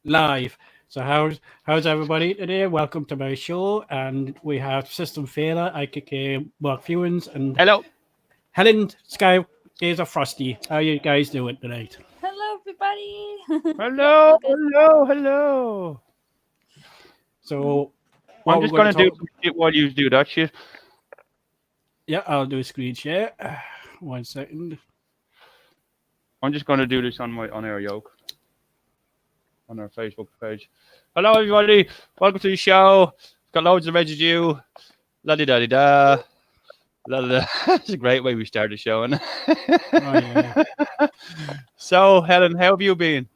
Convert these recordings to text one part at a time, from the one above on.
live. So how's everybody today? Welcome to my show, and we have System Failure, IKK Mark Fewens, and Hello. Helen Sky Gazer Frosty. How you guys doing tonight? Hello, everybody. Hello. All good. Hello. Hello. So I'm what we're just going to gonna do talk? some shit while you do that shit. Yeah, I'll do a screen share. 1 second. I'm just gonna do this on our yoke on our Facebook page. Hello, everybody. Welcome to the show. Got loads of residue. La di da di da. La da da. That's a great way we start the show. And Oh yeah. so, Helen, how have you been?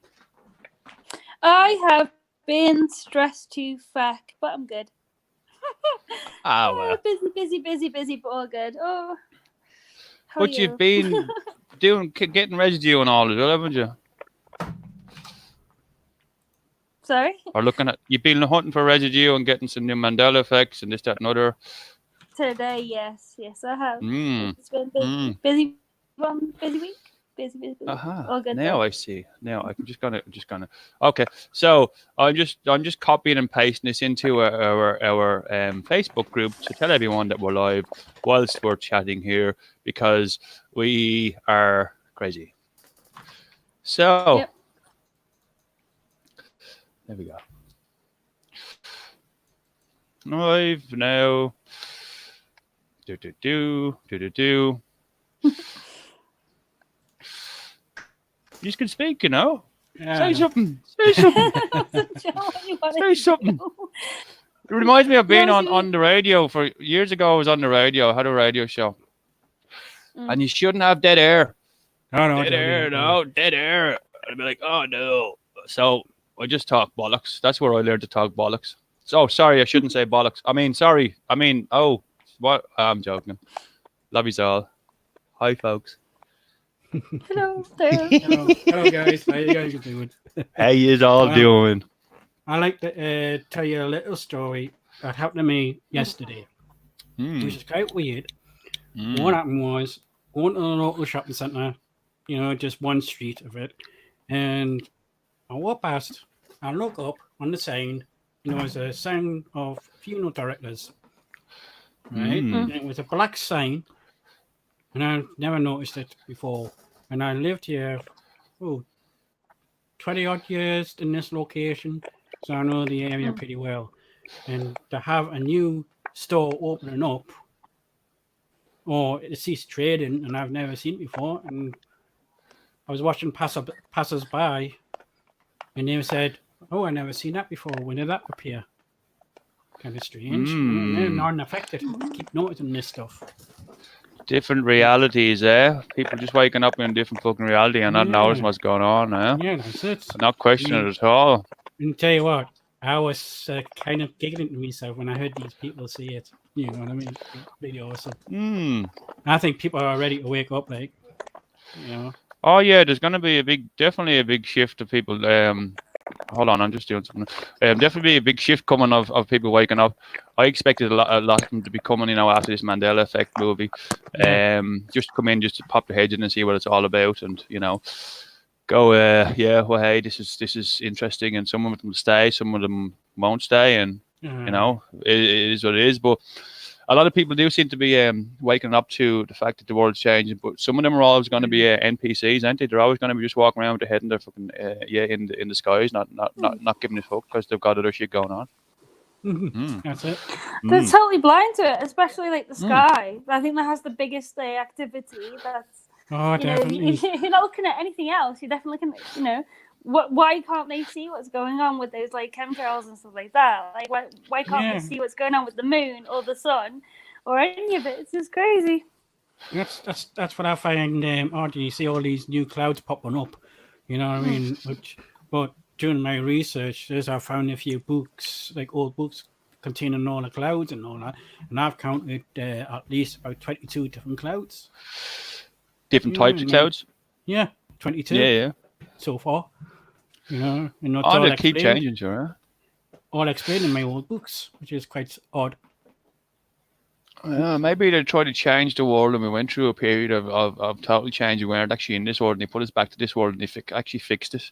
I have been stressed to fuck, but I'm good. Well. Busy, but all good. Oh, how are But you've you? been getting residue and all as well, haven't you? Sorry? Or you've been hunting for residue and getting some new Mandela effects and this, that, and other. Today, yes, I have. Mm. It's been busy week. Busy. All good Now though. I see. Now I'm just gonna. Okay, so I'm just copying and pasting this into our Facebook group to tell everyone that we're live whilst we're chatting here because we are crazy. So Yep. there we go. Live now. Do. You can speak, you know. Yeah. Say something. Say something. Say something. It reminds me of being on the radio for years ago. I was on the radio. I had a radio show. And you shouldn't have dead air. No, Dead air, no, dead air. I'd be like, oh no. So I just talk bollocks. That's where I learned to talk bollocks. So sorry, I shouldn't say bollocks. Sorry. What? I'm joking. Love yous all. Hi, folks. Hello there. Hello guys. How you guys doing? How yous all doing? I like to tell you a little story that happened to me yesterday, which is quite weird. What happened was going to the local shopping centre, just one street of it, and I walk past, I look up on the sign, there's a sign of funeral directors, right? And it was a black sign, and I never noticed it before. And I lived here, 20 odd years in this location, so I know the area pretty well. And to have a new store opening up, or it ceased trading, and I've never seen it before. And I was watching passers by, and they said, "Oh, I never seen that before. When did that appear?" Kind of strange. And they're not unaffected. Keep noticing this stuff. Different realities, eh? People just waking up in a different fucking reality and not noticing what's going on, eh? Yeah, that's it. Not questioning it at all. And tell you what, I was kind of giggling to myself when I heard these people say it. You know what I mean? Really awesome. I think people are ready to wake up, like, Oh yeah, there's gonna be definitely a big shift of people. Hold on, I'm just doing something. Definitely a big shift coming of people waking up. I expected a lot of them to be coming, after this Mandela Effect movie. Just come in, just to pop their heads in and see what it's all about, and go. Well, hey, this is interesting, and some of them will stay, some of them won't stay, and it is what it is. But a lot of people do seem to be waking up to the fact that the world's changing, but some of them are always going to be NPCs, aren't they? They're always going to be just walking around with their head in their fucking in the skies, not giving a fuck because they've got other shit going on. That's it. They're totally blind to it, especially like the sky. I think that has the biggest activity. That's definitely. If you're not looking at anything else, you're definitely looking at why can't they see what's going on with those like chemtrails and stuff like that? Like why can't they see what's going on with the moon or the sun or any of it? It's just crazy. That's what I find odd. You see all these new clouds popping up, you know what I mean? But during my research, I found a few books, like old books containing all the clouds and all that, and I've counted at least about 22 different clouds. Different types of clouds? Yeah, 22. Yeah. So far. And they keep changing, sure. All explained in my old books, which is quite odd. Maybe they tried to change the world, and we went through a period of total change. We weren't actually in this world, and they put us back to this world, and they actually fixed it.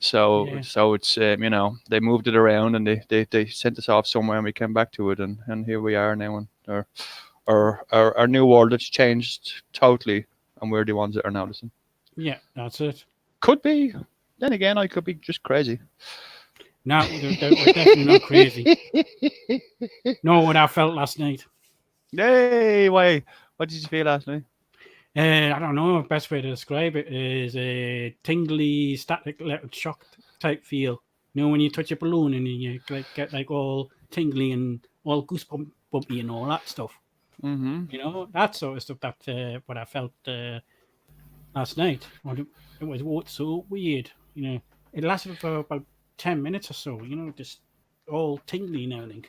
So Yeah. so it's you know, they moved it around and they sent us off somewhere and we came back to it, and here we are now, and our new world has changed totally, and we're the ones that are noticing. Yeah, that's it. Could be. Then again, I could be just crazy. No, we're definitely not crazy. No, what I felt last night. Hey, why? What did you feel last night? I don't know. Best way to describe it is a tingly, static, little shock type feel. You know, when you touch a balloon and you get like all tingly and all goosebumpy and all that stuff. Mm-hmm. You know, that sort of stuff. That's what I felt last night. It was so weird. You know, it lasted for about 10 minutes or so. You know, just all tingly and everything.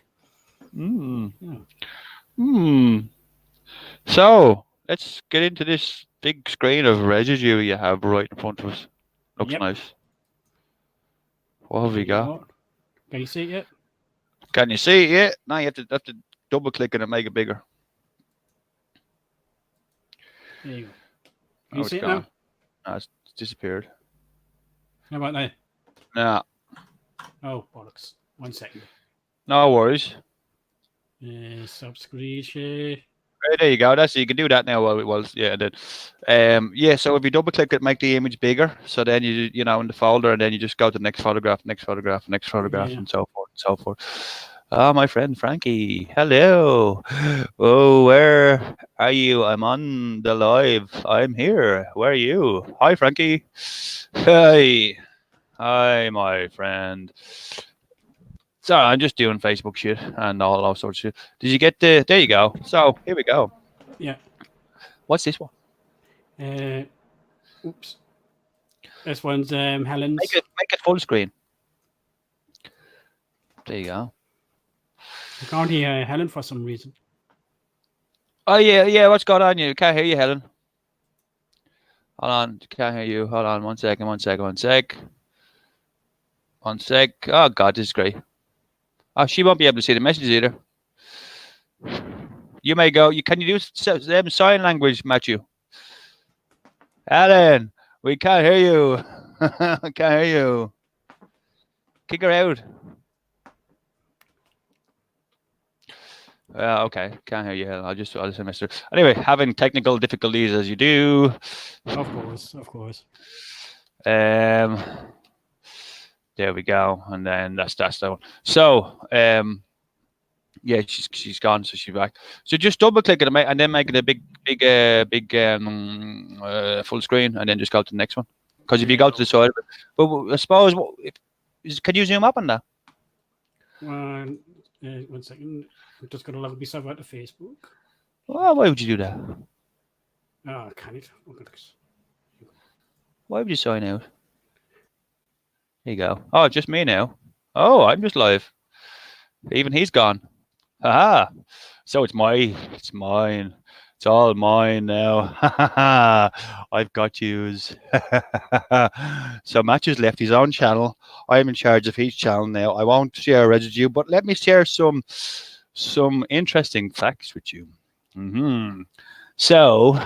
So let's get into this big screen of residue you have right in front of us. Looks nice. What have we got? Can you see it yet? Can you see it yet? Now you have to double click it and make it bigger. There you go. Can you see it now? No, it's disappeared. How about that? No. Oh, bollocks. 1 second. No worries. Stop screen share. Right, there you go. That's it. You can do that now. Well, it was yeah. So if you double click it, make the image bigger. So then you know in the folder, and then you just go to the next photograph, and so forth and so forth. Oh, my friend Frankie. Hello. Oh, where are you? I'm on the live. I'm here. Where are you? Hi, Frankie. Hi, my friend. So I'm just doing Facebook shit and all sorts of shit. Did you get the? There you go. So here we go. Yeah. What's this one? Oops. This one's Helen's. Make it full screen. There you go. I can't hear Helen for some reason. Oh yeah. What's going on? You can't hear you, Helen. Hold on, can't hear you. Hold on, one sec. Oh God, this is great. Oh, she won't be able to see the messages either. You may go. Can you do sign language, Matthew? Alan, we can't hear you. Can't hear you. Kick her out. Okay, can't hear you. I'll just mess her. Anyway, having technical difficulties as you do. Of course. There we go, and then that's that one. So, yeah, she's gone, so she's back. So just double click it and then make it a big full screen, and then just go to the next one. Because if you go to the side of it, but I suppose, can you zoom up on that? 1 second. I'm just going to log myself out to Facebook. Well, why would you do that? Oh, can it? Look at this. Why would you sign out? There you go. Oh, just me now. Oh, I'm just live. Even he's gone. Haha. So it's mine. It's all mine now. I've got yous. So Matthew's left his own channel. I'm in charge of his channel now. I won't share residue, but let me share some interesting facts with you. So,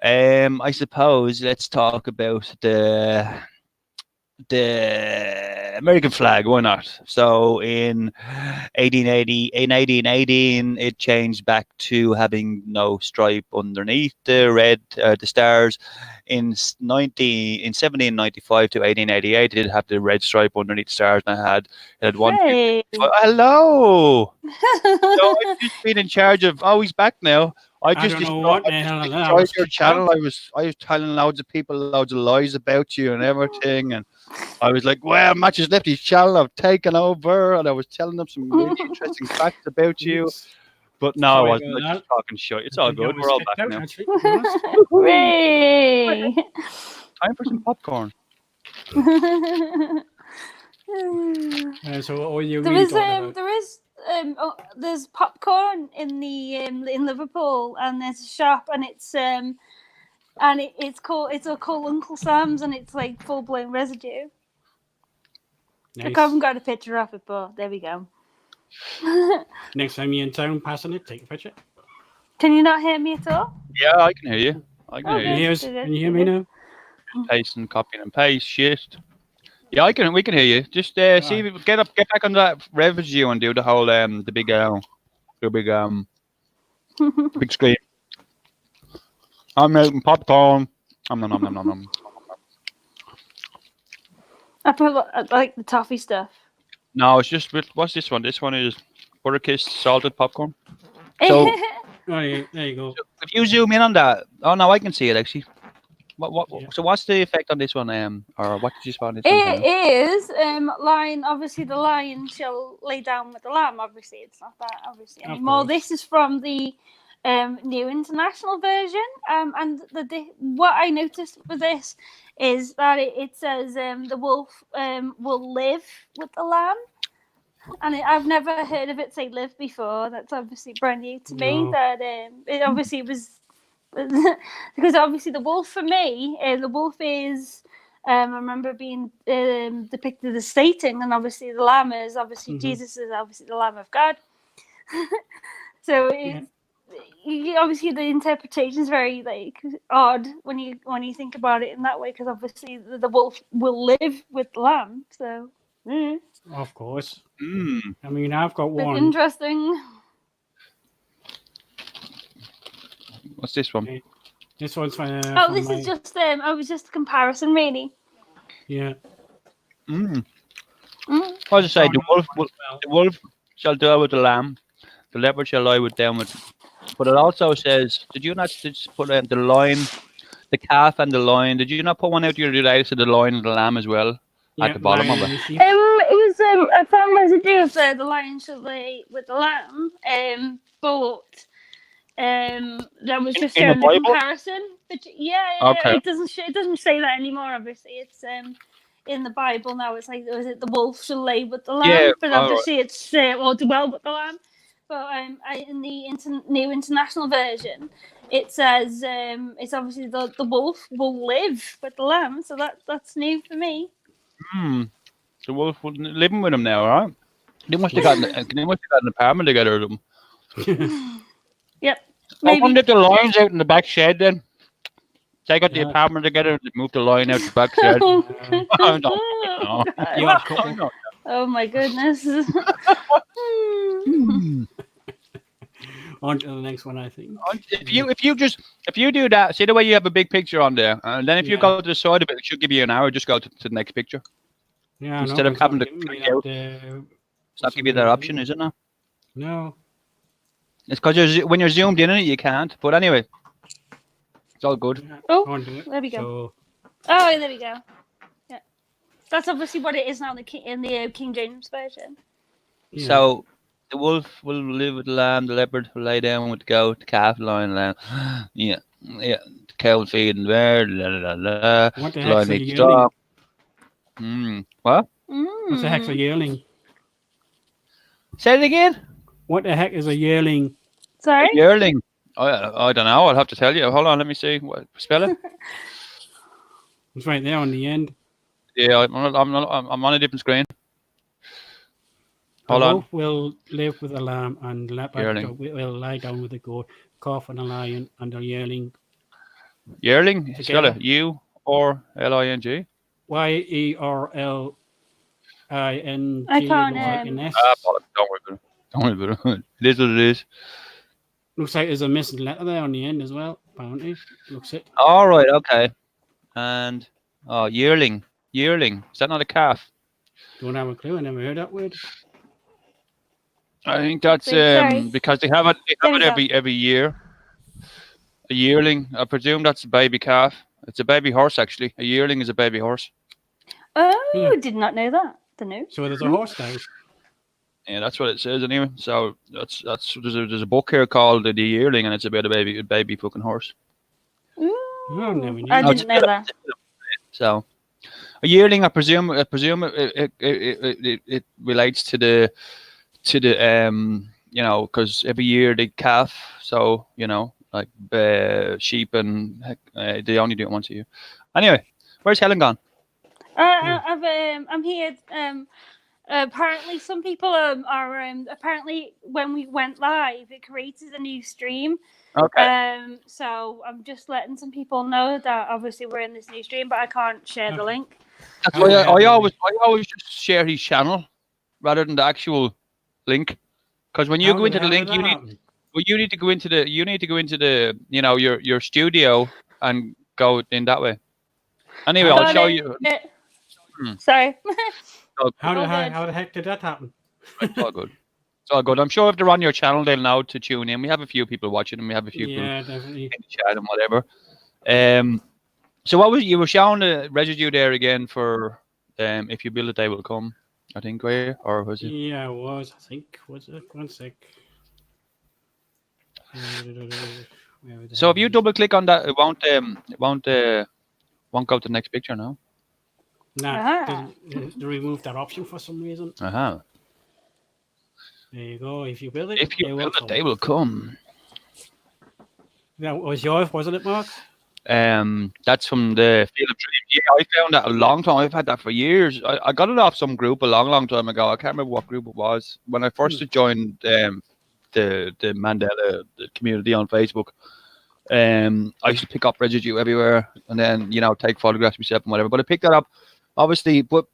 I suppose let's talk about the American flag. Why not? So in 1818, it changed back to having no stripe underneath the red, the stars. In 1795 to 1888, it did have the red stripe underneath the stars, and it had one. Hey. Hello. So I've just been in charge of. Oh, he's back now. I just destroyed your channel. I was telling loads of people loads of lies about you and everything, and I was like, well, Match has left his channel, I've taken over, and I was telling them some really interesting facts about you. But no, I wasn't. I was just talking shit. It's all good. We're all back now. Hooray! Time for some popcorn. So all you there's popcorn in the in Liverpool, and there's a shop, and it's called Uncle Sam's, and it's like full blown residue. Nice. I haven't got a picture of it, but there we go. Next time you're in town passing it, take a picture. Can you not hear me at all? Yeah, I can hear you. I can hear you. Can you hear me now? Paste and copy and paste shit. Yeah, we can hear you. Just see, if you get back on that rev view and do the whole the big big screen. I'm making popcorn. Nom. I like the toffee stuff. No, it's just what's this one? This one is Butterkist salted popcorn. So Oh, yeah, there you go. So if you zoom in on that, oh no, I can see it actually. What? Yeah. So what's the effect on this one? Or what did you spot on this It one? is lion. Obviously, the lion shall lay down with the lamb. Obviously, it's not that obviously Of anymore. course. This is from the New International Version. And what I noticed with this is that it says the wolf will live with the lamb. And I've never heard of it say live before. That's obviously brand new to me. No. That it obviously was because obviously the wolf for me, the wolf is. I remember being depicted as Satan, and obviously the lamb is obviously Jesus is obviously the Lamb of God. So obviously the interpretation is very like odd when you think about it in that way, because obviously the wolf will live with the lamb. So. Of course. Mm. I mean, I've got one. Interesting. What's this one? This one's from. This is just was just a comparison, really. Yeah. I was say the wolf shall dwell with the lamb, the leopard shall lie with them. But it also says, did you not just put the lion, the calf and the lion? Did you not put one out your related to the lion and the lamb as well? At the bottom of it. It was I found residue of the lion shall lay with the lamb. But that was just showing the comparison. But okay. It doesn't say that anymore. Obviously, it's in the Bible now. It's like, was it the wolf shall lay with the lamb? But obviously it's or dwell with the lamb. But in the New International Version, it says it's obviously the wolf will live with the lamb. So that's new for me. So wolf living with him now, right? They must have gotten an apartment together with them. Yep. I wonder if the lion's out in the back shed then. They got the apartment together and moved the lion out the back shed. Oh my goodness. On to the next one, I think. If you do that, see the way you have a big picture on there, and then if you go to the side of it, it should give you an arrow. Just go to the next picture. Yeah. Instead of having to click out. It's not give you that option, is it not? No. It's because when you're zoomed in on it, you can't. But anyway, it's all good. Yeah. Oh, there we go. Oh, there we go. Yeah, that's obviously what it is now in the King James Version. Yeah. So the wolf will live with the lamb, the leopard will lay down with the goat, the calf, the lion, lamb. Yeah. The cow will feed in the bear. What the heck's a yearling? What? What's the heck's a yearling? Say it again. What the heck is a yearling? Sorry? A yearling. I don't know. I'll have to tell you. Hold on. Let me see. What, spell it. It's right there on the end. Yeah, I'm on a different screen. Hold the on. wolf will live with a lamb, and the leopard will lie down with a goat, calf and a lion, and a yearling. Yearling? Spell it. U-R-L-I-N-G. YERLING. I can't. Don't worry about it. It is what it is. Looks like there's a missing letter there on the end as well. Apparently, looks it. All right, okay. And yearling. Is that not a calf? Don't have a clue. I never heard that word. I think that's because they have it every year. A yearling. I presume that's a baby calf. It's a baby horse, actually. A yearling is a baby horse. Oh, did not know that. So there's a horse now. Yeah, that's what it says anyway. So that's there's a book here called The Yearling, and it's about a baby fucking horse. Ooh, I didn't know that. So a yearling, I presume it relates to the because every year they calf. So like sheep and they only do it once a year. Anyway, where's Helen gone? I'm here. Apparently, some people are apparently when we went live, it created a new stream. Okay. So I'm just letting some people know that obviously we're in this new stream, but I can't share the link. That's why I always just share his channel rather than the actual link. Because when you go into the link, you need to go into the your studio and go in that way. Anyway, I'll show you. Sorry. How the heck did that happen? It's all good. It's all good. I'm sure if they're on your channel, they'll know to tune in. We have a few people watching, and we have a few people definitely. in the chat and whatever. So what was you were showing the residue there again for if you build it, they will come. I think, or was it? Yeah, it was. I think was it? 1 sec. So if you double click on that, it won't go to the next picture now. Nah, they removed that option for some reason. There you go. If you build it, they will come. That was yours, wasn't it, Mark? That's from the Field of Dreams. Yeah, I found that a long time. I've had that for years. I got it off some group a long time ago. I can't remember what group it was. When I first joined the Mandela community on Facebook, I used to pick up residue everywhere and then take photographs myself and whatever. But I picked that up, obviously. But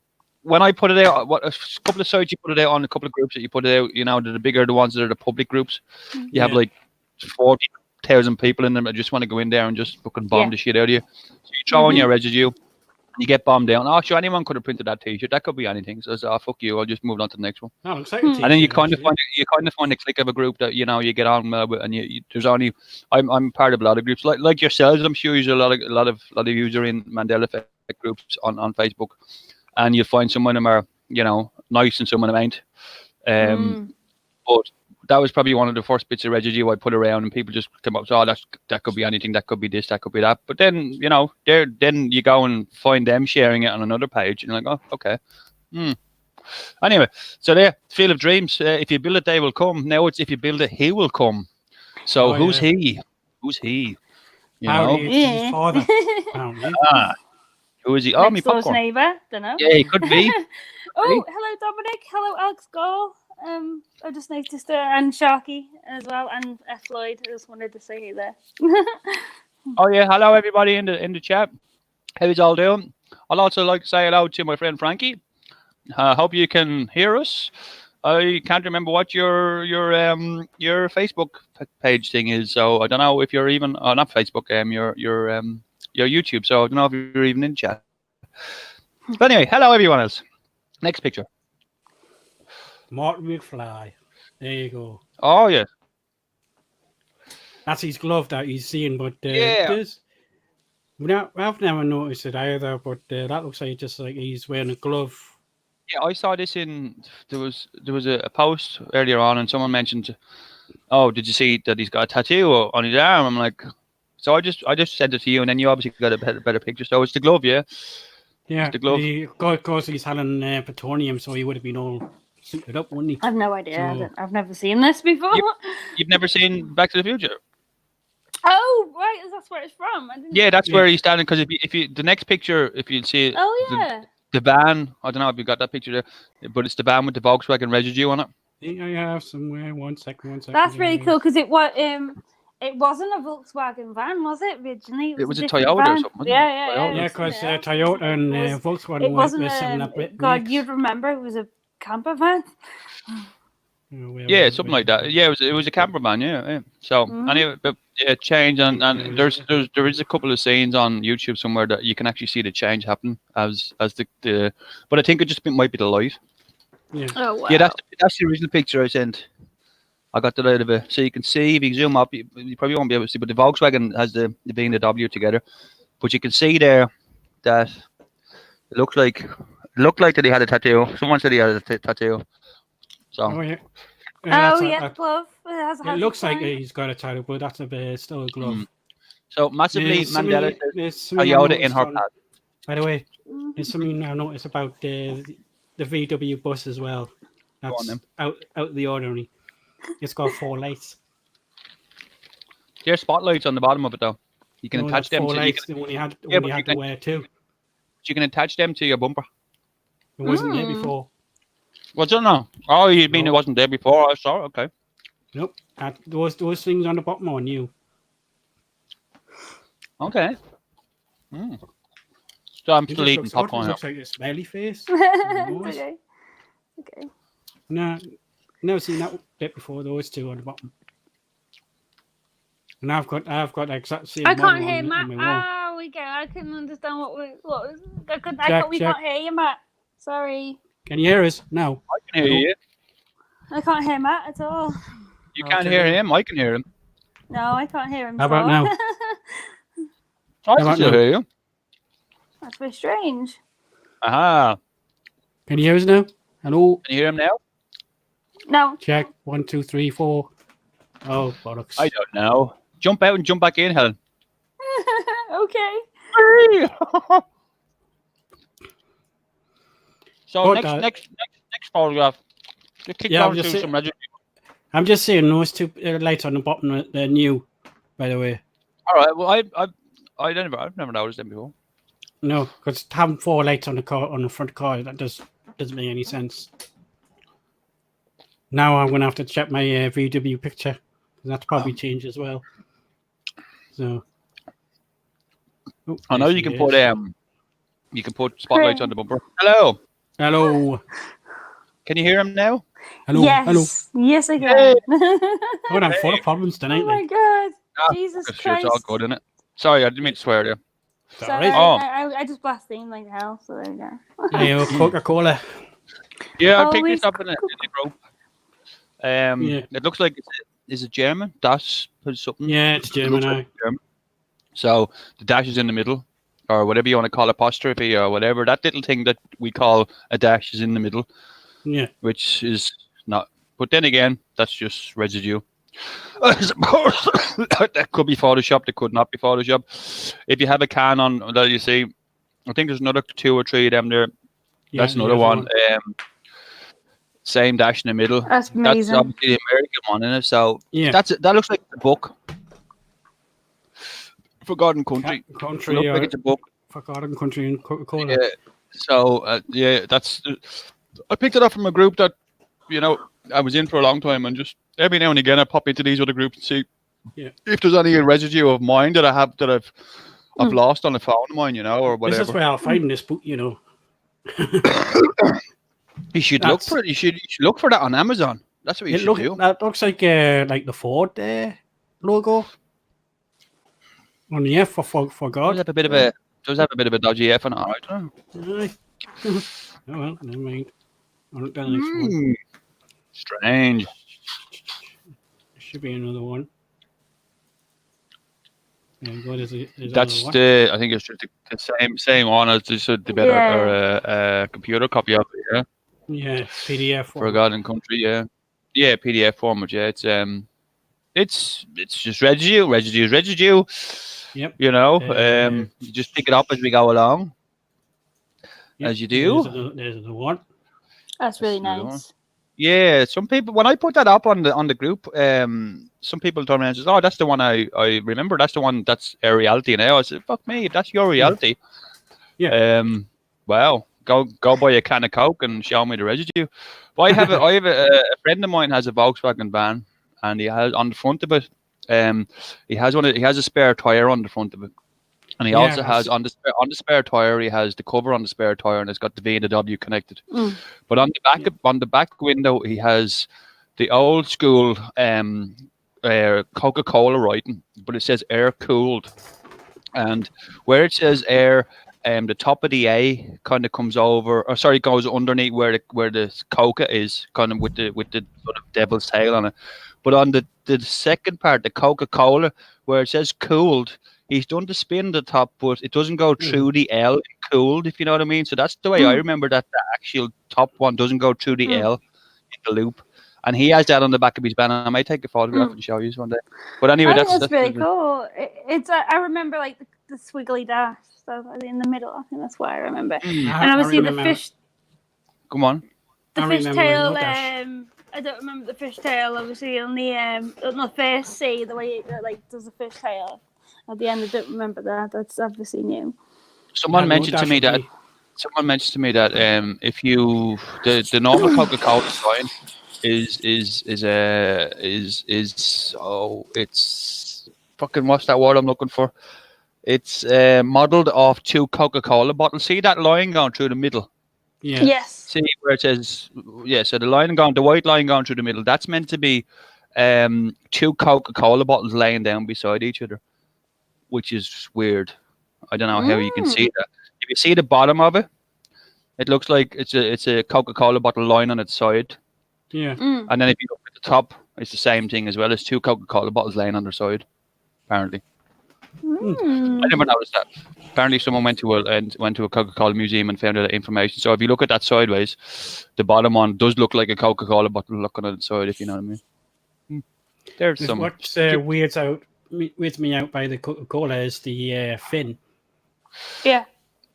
when I put it out, a couple of sites you put it out on, a couple of groups that you put it out, the bigger the ones that are the public groups. You have like 40,000 people in them that just want to go in there and just fucking bomb the shit out of you. So you throw in your residue, you get bombed down. Oh, sure, anyone could have printed that T-shirt. That could be anything. So I said, fuck you. I'll just move on to the next one. Oh, exciting. And then you kind of find a click of a group that you get on with, and there's only I'm part of a lot of groups like yourselves. I'm sure you're a lot of user in Mandela effect groups on Facebook, and you'll find some of them are nice and some of them ain't. But that was probably one of the first bits of residue I put around, and people just come up. So that could be anything. That could be this. That could be that. But then then you go and find them sharing it on another page, and you're like, oh, okay. Anyway, so there, Field of Dreams. If you build it, they will come. Now it's if you build it, he will come. So who's he? Who's he? His father. Who is he? Oh, my popcorn neighbour. Don't know. Yeah, he could be. Hello, Dominic. Hello, Alex Gall. I just noticed and Sharky as well, and F. Lloyd. I just wanted to say hey there. Oh yeah, hello everybody in the chat. How's all doing? I'd also like to say hello to my friend Frankie. Hope you can hear us. I can't remember what your Facebook page thing is, so I don't know if you're even not Facebook. Your YouTube. So I don't know if you're even in chat. But anyway, hello everyone else. Next picture. Martin McFly. There you go. Oh yeah. That's his glove that he's seeing, but I've never noticed it either. But that looks like just like he's wearing a glove. Yeah, I saw this there was a post earlier on, and someone mentioned, "Oh, did you see that he's got a tattoo on his arm?" I'm like, so I just sent it to you, and then you obviously got a better picture. So it's the glove, yeah. Yeah, it's the glove. Of course, he's having plutonium, so he would have been all suited up, wouldn't he? I've no idea. I've never seen this before. You've never seen Back to the Future? Oh, right, that's where it's from. That's where he's standing. Because if you the next picture, if you see, the van. I don't know if you got that picture there, but it's the van with the Volkswagen residue on it. I have somewhere. One second. That's really cool because it wasn't a Volkswagen van, was it? Originally, it was a Toyota or something. Yeah, because Toyota and Volkswagen. It wasn't. God, you'd remember it was a camper van. Yeah, something like that. Yeah, it was a camper van. Yeah. So anyway, but change and there is a couple of scenes on YouTube somewhere that you can actually see the change happen as the but I think it just might be the light. Yeah. Oh wow. Yeah, that's the original picture I sent. I got the light of it, so you can see if you zoom up. You probably won't be able to see, but the Volkswagen has the B and the W together. But you can see there that it looked like that he had a tattoo. Someone said he had a tattoo. So. Oh yeah. Glove. It looks like he's got a tattoo, but that's still a glove. So massively, Mandela Toyota in her pad. By the way, there's something I noticed about the VW bus as well. That's out of the ordinary. It's got 4 lights. There's spotlights on the bottom of it, though. You can attach them. 4 lights. When you had to wear 2. You can attach them to your bumper. It wasn't there before. Was it no? Oh, you mean it wasn't there before? I saw it. Okay. Nope. Those things on the bottom are new. Okay. So I'm still eating popcorn. It looks like a smiley face. Okay. Okay. No, never seen that bit before. Those two on the bottom. And I've got the exact same. I can't model hear on Matt. my wall. Ah, we go. I couldn't understand what was. We Check. can't hear you, Matt. Sorry. Can you hear us? No. I can hear you. I can't hear Matt at all. You can't hear him. I can hear him. No, I can't hear him. How about now? I can still hear you. That's very strange. Aha. Can you hear us now? Hello. Can you hear him now? No. Check. 1, 2, 3, 4. Oh, bollocks. I don't know. Jump out and jump back in, Helen. Okay. So next photograph. Kick down to some residue. I'm just saying those two lights on the bottom. They're new, by the way. All right. Well, I've never noticed them before. No, because having 4 lights on the front car doesn't make any sense. Now I'm gonna have to check my VW picture. That's probably changed as well. So. Oh, I know you can put spotlights on the bumper. Hello. Hello. Can you hear him now? Hello. Yes. Hello. Yes, I can. God, I'm full of problems tonight. Oh my God. Jesus Christ. Christ. It's all good, isn't it? Sorry, I didn't mean to swear there. Sorry, I just blasphemed like hell, so there you go. Yeah, Coca-Cola. Yeah, I picked this up in a group. It looks like is it German? Dash something. Yeah, it's German. Like German. So the dash is in the middle, or whatever you want to call apostrophe or whatever. That little thing that we call a dash is in the middle. Yeah. Which is not. But then again, that's just residue. I suppose that could be Photoshop. That could not be Photoshop. If you have a Canon that you see, I think there's another 2 or 3 of them there. Yeah, that's another one. Same dash in the middle. That's amazing. That's obviously the American one, isn't it? So yeah, that looks like the book. Forgotten Country. Country. Looks like it's a book. Forgotten Country and Coca-Cola. Yeah. So that's. I picked it up from a group that, I was in for a long time, and just every now and again I pop into these other groups and see if there's any residue of mine that I've lost on a phone of mine, or whatever. This is where I'll find this book, You should look for it. You should look for that on Amazon. That's what you should do. That looks like the Ford logo on the F for God. Does have a bit of a dodgy F on it, right? Oh well, never mind. I'll look at the next one. Strange. Should be another one. There's that's the. I think it's just the same one as the better or a computer copy of it. Yeah, PDF. Forgotten Country. Yeah, PDF format. Yeah, it's just residue. Yep. You just pick it up as we go along. As you do. There's the one. That's really nice. Yeah, some people, when I put that up on the group, some people told me, and says, "Oh, that's the one I remember. That's the one that's a reality now." I said, "Fuck me, if that's your reality." Yeah. Well, go buy a can of Coke and show me the residue. But I have a friend of mine has a Volkswagen van, and he has on the front of it, he has a spare tire on the front of it. And he also has on the spare tire, he has the cover on the spare tire, and it's got the V and the W connected. But on the back window, he has the old school Coca-Cola writing, but it says air cooled, and where it says air, the top of the A kind of comes over, or sorry, goes underneath where the Coca is, kind of with the sort of devil's tail on it. But on the second part, the Coca-Cola, where it says cooled, he's done the spin at the top, but it doesn't go through the L in cooled, if you know what I mean. So that's the way I remember that the actual top one doesn't go through the L in the loop. And he has that on the back of his van. I might take a photograph and show you one day. But anyway, that's really cool. I remember like the squiggly dash so in the middle. I think that's what I remember. And obviously the fish. Come on. The fishtail. I don't remember the fishtail. Obviously on the first C, the way it does the fishtail at the end. I don't remember that. That's obviously new. Someone mentioned to me that if you the normal Coca-Cola sign is it's fucking, what's that word I'm looking for? It's modelled off 2 Coca-Cola bottles. See that line going through the middle? Yeah. Yes. See where it says, so the white line going through the middle, that's meant to be 2 Coca-Cola bottles laying down beside each other, which is weird. I don't know how you can see that. If you see the bottom of it, it looks like it's a Coca-Cola bottle lying on its side. Yeah. And then if you look at the top, it's the same thing as well as 2 Coca-Cola bottles laying on their side, apparently. I never noticed that. Apparently, someone went to a Coca-Cola museum and found that information. So if you look at that sideways, the bottom one does look like a Coca-Cola bottle looking at its side, if you know what I mean. There's some. What weirds me out by the Coca-Cola is the fin. Yeah.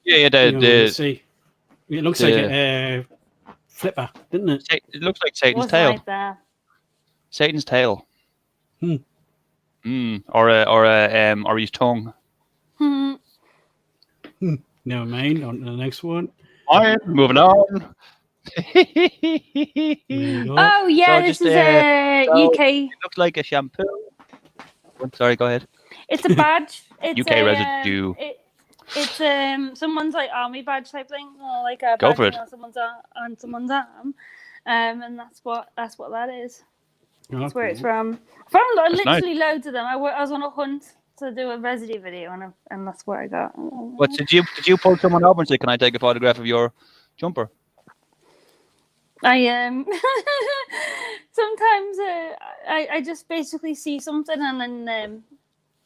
Yeah. See, it looks like a flipper, doesn't it? It looks like Satan's What's tail. like that? Satan's tail. Or his tongue. Never mind. On to the next one. Alright, moving on. Oh yeah, So this just, is a UK. It looks like a shampoo. Sorry, go ahead. It's a badge. It's UK residue. It's someone's like army badge type thing, or like a Go badge for it. on someone's arm, and that's what that is. That's where it's from. I found literally loads of them. I was on a hunt to do a residue video, and that's where I got. What did you pull someone over and say, "Can I take a photograph of your jumper?" I sometimes I just basically see something and then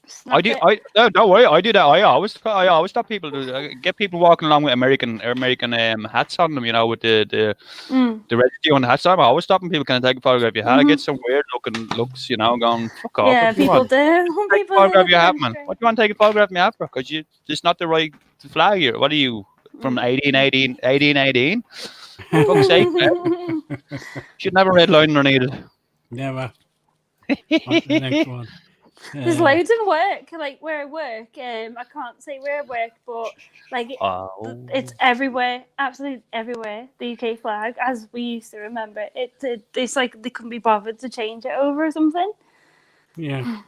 snap it. No, don't worry. I do that. I always stop people to get people walking along with American hats on them. You know, with the residue on the hats on. I always stopping people. Can I take a photograph of your hat? I get some weird looking looks. You know, going fuck off. Yeah, people do. Take a photograph of your hat, man. What do you want to take a photograph of my hat for? Because it's not the right flag here. What are you from 1818? For fuck's sake, man. Should never red line underneath it. Never. On to the next one. There's loads in work, like where I work. I can't say where I work, but like it's everywhere, absolutely everywhere. The UK flag, as we used to remember it. It's like they couldn't be bothered to change it over or something. Yeah.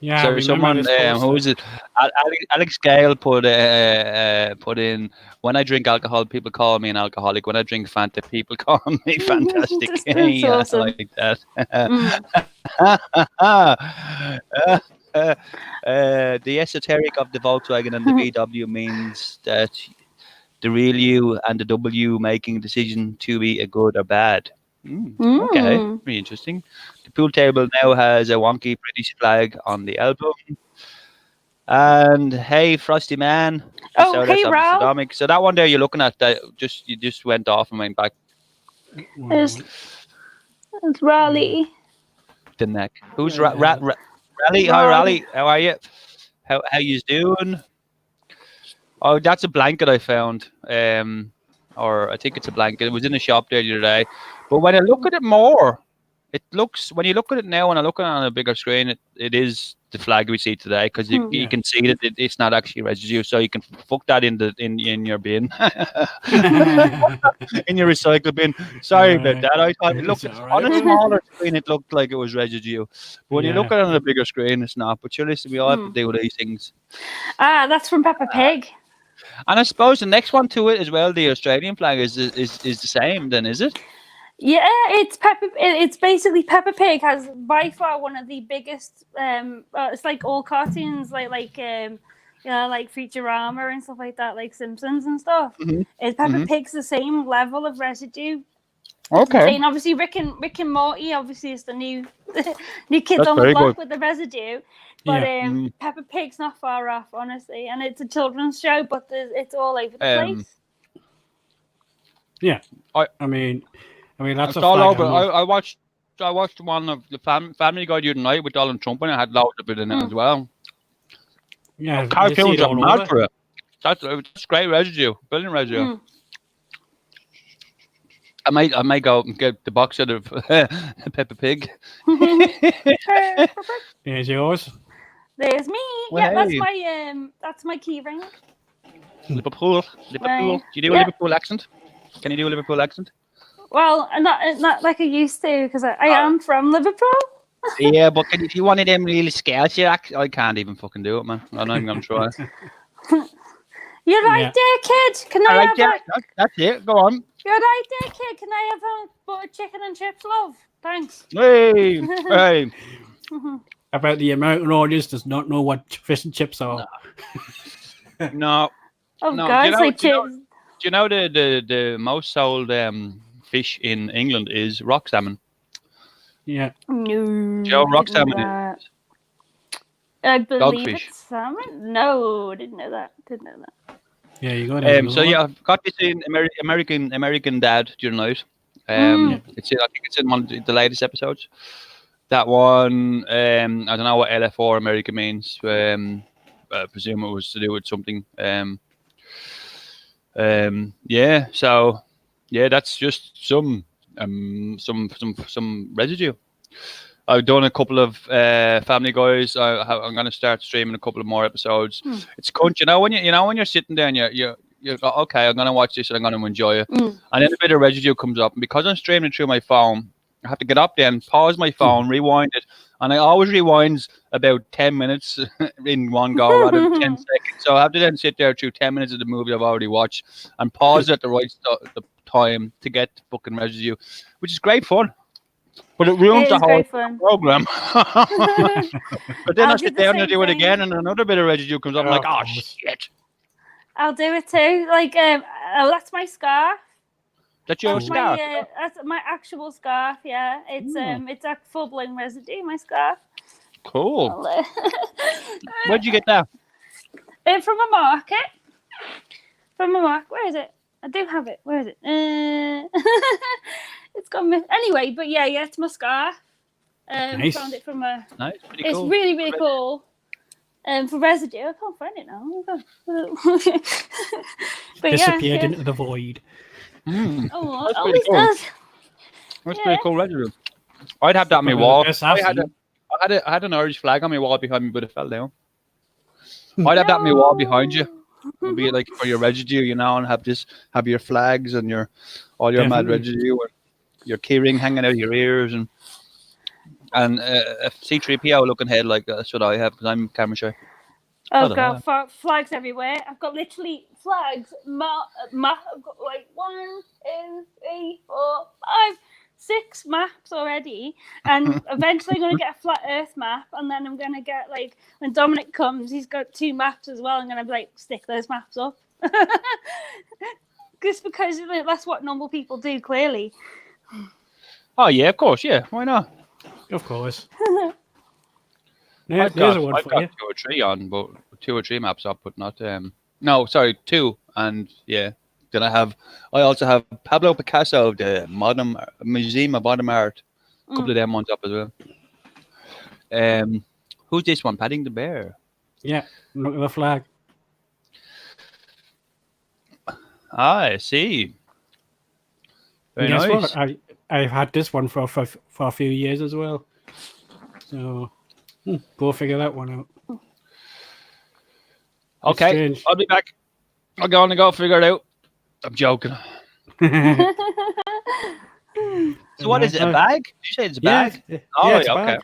Yeah. So someone who was it? Alex Gale put in, when I drink alcohol, people call me an alcoholic. When I drink Fanta, people call me fantastic. That's awesome. Like that. The esoteric of the Volkswagen and the VW means that the real you and the W making a decision to be a good or bad. Okay, very interesting. The pool table now has a wonky British flag on the album. And hey, Frosty Man. Oh, hey, Ralph. So that one there you're looking at, that you just went off and went back. It's Raleigh. The neck. Who's Raleigh? Hi, Raleigh. How are you? How you doing? Oh, that's a blanket I found. Or I think it's a blanket. It was in the shop there the other day. But when I look at it more, when you look at it now, when I look at it on a bigger screen, it is the flag we see today, because you can see that it's not actually residue, so you can fuck that in your bin, in your recycle bin. Sorry about that. I thought it looked on a smaller screen, it looked like it was residue. But when you look at it on a bigger screen, it's not. But sure, listen, we all have to do these things. That's from Peppa Pig. And I suppose the next one to it as well, the Australian flag is the same. Then is it? Yeah, it's Peppa. It's basically Peppa Pig has by far one of the biggest. It's like all cartoons, like Futurama and stuff like that, like Simpsons and stuff. It's Peppa Pig's the same level of residue. Okay. And obviously Rick and Morty obviously is the new kids on the block with the residue. But Peppa Pig's not far off, honestly, and it's a children's show, but it's all over the place. Yeah, I mean, that's all over. I watched one of the Family Guy the other night with Donald Trump, and it had loads of it in it as well. Yeah, cartoons are mad for it. That's great residue, brilliant residue. I might go and get the box set of Peppa Pig. There's yours. There's me. Well, that's my key ring. Liverpool. Do you do a Liverpool accent? Can you do a Liverpool accent? Well, not like I used to, because I am from Liverpool. Yeah, but if you wanted them really scales, I can't even fucking do it, man. I'm not even gonna try. You're right there, kid. Can I have that? That's it. Go on. You're right there, kid. Can I have a buttered chicken and chips, love? Thanks. Hey, hey. About the American audience does not know what fish and chips are. No. Oh, No. guys, Do you know the most sold fish in England is rock salmon? Yeah. No. Joe, rock salmon. I believe Dogfish. it's salmon. No, didn't know that. Yeah, you got it. So yeah, I've got this in American Dad during the night. It's I think it's in one of the latest episodes. That one, I don't know what LF4 America means. I presume it was to do with something. Yeah. So yeah, that's just some residue. I've done a couple of Family Guys. I'm going to start streaming a couple of more episodes. It's cunt, when you're sitting there and you go, okay, I'm going to watch this and I'm going to enjoy it, and then a bit of residue comes up, and because I'm streaming through my phone, I have to get up then, pause my phone, rewind it, and I always rewind about 10 minutes in one go rather than 10 seconds. So I have to then sit there through 10 minutes of the movie I've already watched and pause at the right the time to get fucking residue, which is great fun. But it ruins the whole program. But then I sit down and do it again, and another bit of residue comes up. I'm like, oh shit! I'll do it too. Like, that's my scarf. That's your scarf. That's my actual scarf. Yeah, it's a full blown residue. My scarf. Cool. Where'd you get that? From a market. From a market. Where is it? I do have it. Where is it? It's gone. Anyway, but yeah, it's my scarf. Nice. Found it from a. Nice. Pretty it's cool. really, really cool. For residue, I can't find it now. But disappeared into the void. Oh, that's pretty cool. That's pretty cool residue. I'd have that on my wall. I had an orange flag on my wall behind me, but it fell down. I'd have that on my wall behind you. It'd be like for your residue, and have your flags and all your mad residue, and your keyring hanging out of your ears, and a C3PO looking head like that's what I have because I'm camera shy. I've got flags everywhere. I've got literally flags. I've got like 1, 2, 3, 4, 5, 6 maps already, and eventually I'm going to get a flat Earth map, and then I'm going to get, like, when Dominic comes, he's got 2 maps as well. I'm going to like stick those maps up, just because that's what normal people do. Clearly. Oh yeah, of course, yeah. Why not? Of course. I've got 2 or 3 on, but 2 or 3 maps up, but not 2, and yeah. Then I also have Pablo Picasso, the Museum of Modern Art. A couple of them ones up as well. Who's this one? Padding the Bear. Yeah, look at the flag. I see. Very nice. What? I've had this one for a few years as well. So go figure that one out. Okay, I'll be back. I'll go figure it out. I'm joking. So what is it? A bag? Did you say it's a bag? Yeah. It's a bag.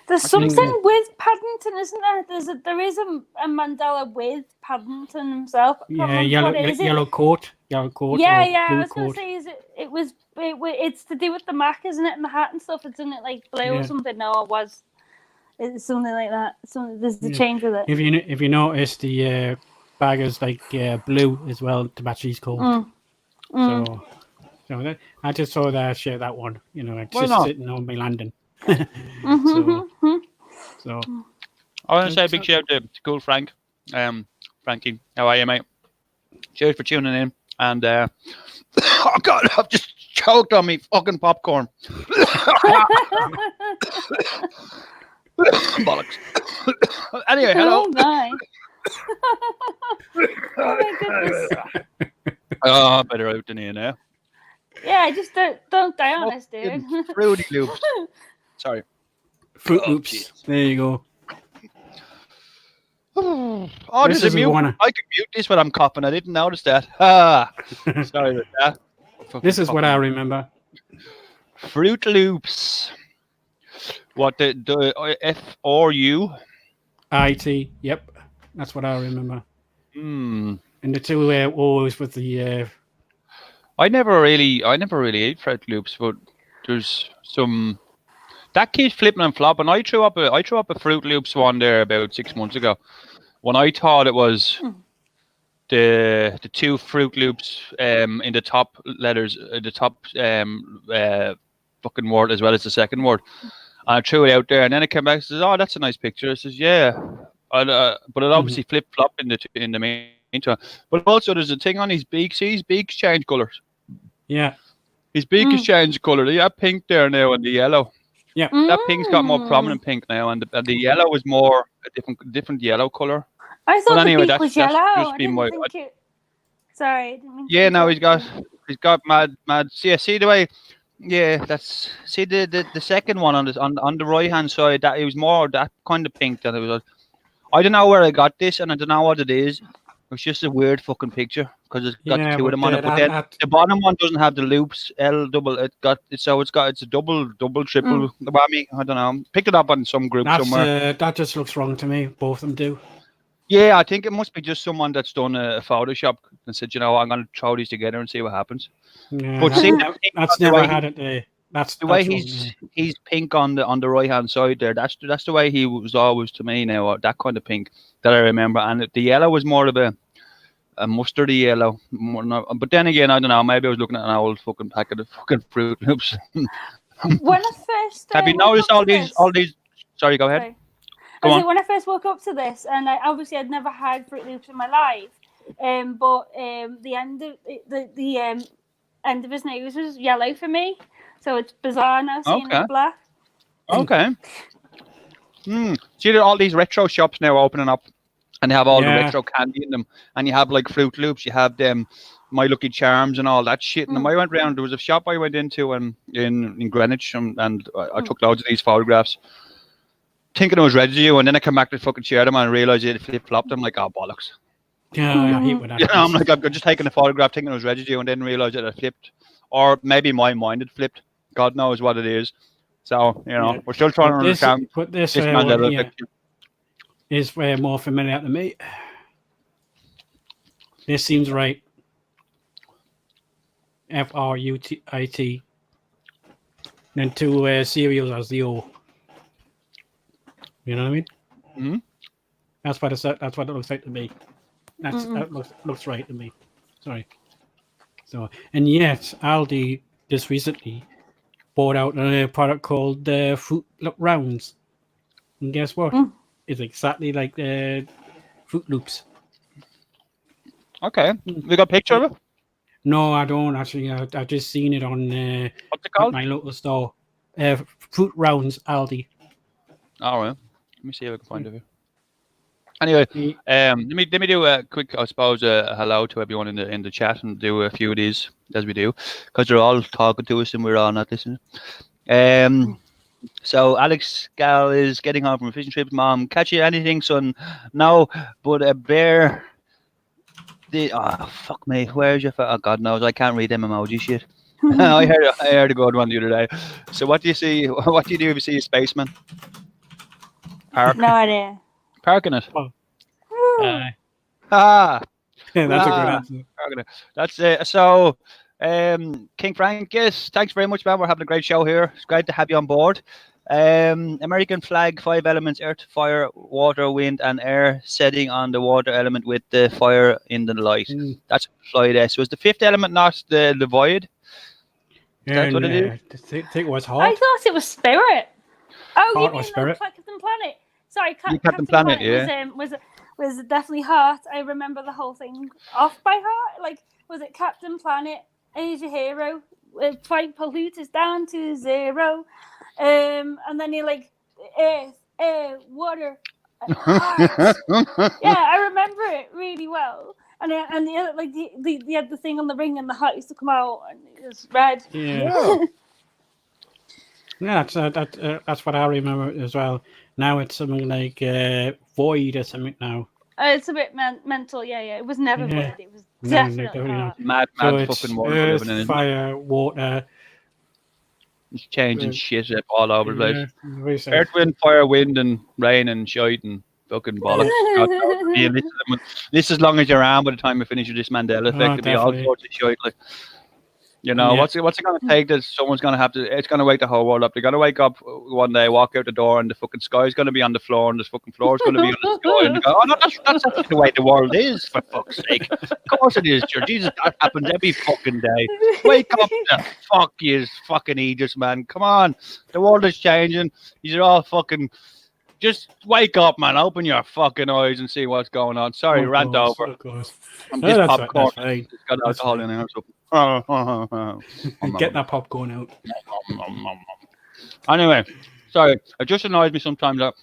There's something with Paddington, isn't there? There is a Mandela with Paddington himself. Yeah, yellow coat. Yeah. I was going to say, it's to do with the Mac, isn't it? And the hat and stuff. It's in it like blue or something. No, it's something like that. There's the change with it. If you notice, the bag is like blue as well to match his coat. So I just saw that share that one. It's just sitting on my landing. So I want to say a big shout out to cool Frank. Frankie, how are you, mate? Cheers for tuning in. And oh god, I've just choked on me fucking popcorn. Bollocks. Anyway, hello. Oh my. Oh my goodness. Oh, better out than here now. Yeah, just don't die on us, dude. Fruity Loops. Sorry. Fruit Loops. There you go. Oh, this is a mute. I can mute this when I'm coughing. I didn't notice that. Sorry about that. This is what I remember. Fruit Loops. What the F or U? IT. Yep, that's what I remember. Hmm. And the two always with the. I never really ate Fruit Loops, but there's some that keeps flipping and flopping. I threw up a Fruit Loops one there about 6 months ago, when I thought it was the two Fruit Loops in the top letters, the top fucking word as well as the second word. And I threw it out there, and then it came back and says, "Oh, that's a nice picture." I says, "Yeah," but it obviously flip flopped in the meantime. But also, there's a thing on his beak. See, his beaks change colours. Yeah. His beak has changed colour. They have pink there now and the yellow. Yeah. That pink's got more prominent pink now, and the yellow is more a different yellow colour. I thought anyway, the beak was yellow. just I been didn't think it. Sorry, I didn't mean to Yeah, no, interrupt he's got mad. Yeah, see the way. Yeah, that's the second one on the right hand side. That it was more that kind of pink than it was. I don't know where I got this, and I don't know what it is. It's just a weird fucking picture because it's got the two of them on it. But then the bottom one doesn't have the loops. L double. It's a double triple whammy. I don't know. Picked it up on some group somewhere. That just looks wrong to me. Both of them do. Yeah, I think it must be just someone that's done a Photoshop and said, I'm going to throw these together and see what happens. Yeah, but see, that's never had it there. That's the way he's pink on the right hand side there. That's the way he was always to me now. That kind of pink that I remember, and the yellow was more of a mustardy yellow. But then again, I don't know. Maybe I was looking at an old fucking packet of fucking Fruit Loops. When I first have you noticed all these? Sorry, go ahead. Sorry. When I first woke up to this, and I'd never had Fruit Loops in my life, but the end of his nose was yellow for me, so it's bizarre now seeing it black. Okay. See, there are all these retro shops now opening up, and they have all the retro candy in them, and you have like Fruit Loops, you have them, My Lucky Charms, and all that shit. And I went round. There was a shop I went into in Greenwich, and I took loads of these photographs, thinking it was residue, and then I come back to fucking share them and realised it flip flopped. I'm like, oh bollocks. Yeah, I hate when that happens. I'm like, I'm just taking a photograph, thinking it was residue, and then realised that it flipped, or maybe my mind had flipped. God knows what it is. So we're still trying to understand. But this is more familiar to me. This seems right. Fruit. Then two cereals as the O. You know what I mean? Mm-hmm. That's what it looks like to me. That looks right to me. Sorry. So, and yet Aldi just recently bought out a product called Fruit Rounds, and guess what? It's exactly like the Fruit Loops. Okay, you got a picture of it? No, I don't actually. I've just seen it on what's it called? My local store. Fruit Rounds, Aldi. All right. Let me see if I can find it here. Anyway, let me do a quick, I suppose, hello to everyone in the chat, and do a few of these as we do, because they're all talking to us and we're all not listening. So Alex Gal is getting home from a fishing trip. Mom, catch you anything, son? No, but a bear. Fuck me. Where's your? Oh God knows, I can't read them emoji shit. I heard a good one the other day. So what do you see? What do you do if you see a spaceman? Park. No idea. Parking it. That's a good answer. That's it. So, King Frank, yes, thanks very much, man. We're having a great show here. It's great to have you on board. American flag, 5 elements: earth, fire, water, wind, and air. Setting on the water element with the fire in the light. That's slide S. Was the 5th element not the void? That's what it is. I think it was hot. I thought it was spirit. Oh, Heart you mean spirit? Captain Planet? Sorry, Captain Planet was definitely heart. I remember the whole thing off by heart. Like, was it Captain Planet? Asia Hero, fight polluters down to 0, and then you're like earth, air, water, heart. Yeah, I remember it really well. And they had the thing on the ring, and the heart used to come out, and it was red. Yeah. Yeah, that's what I remember as well. Now it's something like void or something now. It's a bit mental, yeah. It was never void. It was definitely not. Mad fucking water. Earth, fire, water, It's changing shit up all over the place. Very sad. Earth, wind, fire, wind, and rain, and shite, and fucking bollocks. God knows. Yeah, this as long as you're on by the time you finish with this Mandela effect, it'll be all sorts of shite. Like, you know, what's it going to take that someone's going to have to, it's going to wake the whole world up. They're going to wake up one day, walk out the door, and the fucking sky's going to be on the floor, and the fucking floor's going to be on the sky, and they go, oh, no, that's not the way the world is, for fuck's sake. Of course it is, sure. Jesus, that happens every fucking day. Wake up, the fuck you fucking idiots, man. Come on. The world is changing. These are all fucking... Just wake up, man. Open your fucking eyes and see what's going on. Sorry, rant over. I'm just popcorn. It's got alcohol in there. Get that popcorn out. Anyway, sorry. It just annoys me sometimes that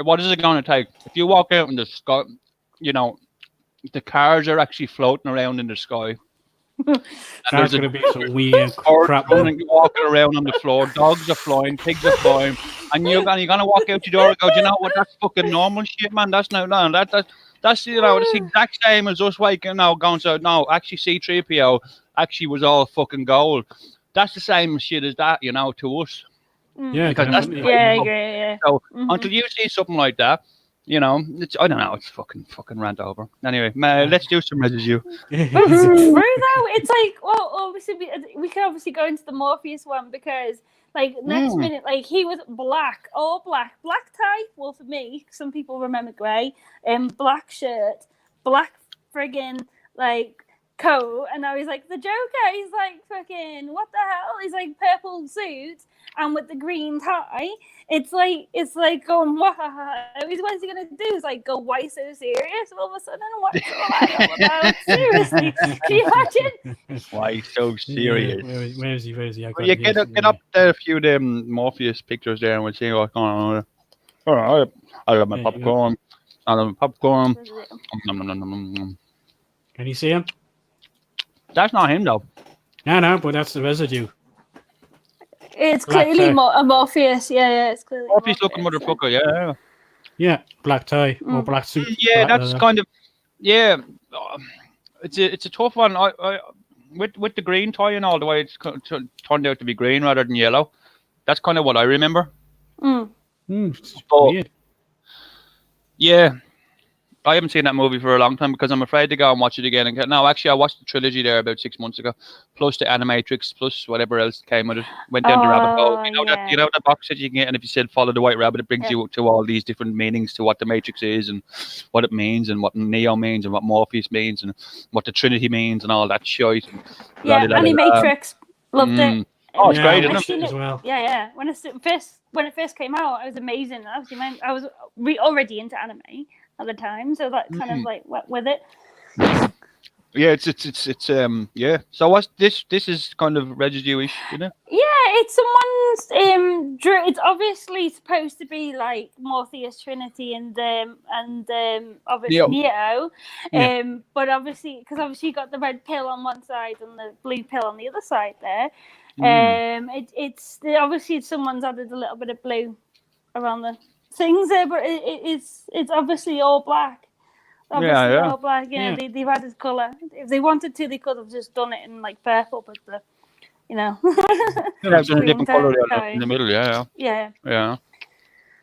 what is it going to take? If you walk out in the sky, you know, the cars are actually floating around in the sky. That's going to be some weird crap. Walking around on the floor, dogs are flying, pigs are flying, and you're going to walk out your door and go, do you know what? That's fucking normal shit, man. That's no, that's you know, it's the exact same as us waking now going. So no, actually, C-3PO actually was all fucking gold. That's the same shit as that, you know, to us. Yeah, because that's yeah. So until you see something like that. You know, I don't know. It's fucking rant over. Anyway, let's do some residue. True though, it's like, well, obviously we can obviously go into the Morpheus one because, like, next minute, like he was all black tie. Well, for me, some people remember grey, black shirt, black friggin' like coat, and now he's like the Joker. He's like fucking what the hell? He's like purple suit and with the green tie. It's like going, what is he gonna do? It's like go, why so serious all of a sudden? What's all about? Seriously, can you imagine? Why so serious? Where is he? Well, you get up there a few of them Morpheus pictures there, and we'll see what's going on. All right, I got my popcorn. Can you see him? That's not him though. No, but that's the residue. It's clearly a Morpheus. Yeah, it's clearly Morpheus looking motherfucker. Yeah. Yeah, black tie or black suit. Yeah, that's kind of It's a tough one. I with the green tie and all the way it's turned out to be green rather than yellow. That's kind of what I remember. Weird. Yeah. I haven't seen that movie for a long time because I'm afraid to go and watch it again. No, actually, I watched the trilogy there about 6 months ago, plus the Animatrix, plus whatever else came with it. Went down the rabbit hole. You know that box that you can get, and if you said follow the white rabbit, it brings you to all these different meanings to what the Matrix is and what it means and what Neo means and what Morpheus means and what the Trinity means and all that shit. Animatrix, loved it. Oh, it's great, isn't it? As well. Yeah. When it first came out, it was amazing. Obviously, I was already into anime at the time, so that kind of like went with it. Yeah, it's yeah. So what's this? This is kind of residue-ish, you know? Yeah, it's someone's it's obviously supposed to be like Morpheus, Trinity, and obviously Neo. But obviously, because you got the red pill on one side and the blue pill on the other side there. It's obviously someone's added a little bit of blue around the things there, but it's obviously all black. Obviously all black. Yeah, they've added colour. If they wanted to, they could have just done it in like purple, but there's a different colour in the middle. Yeah,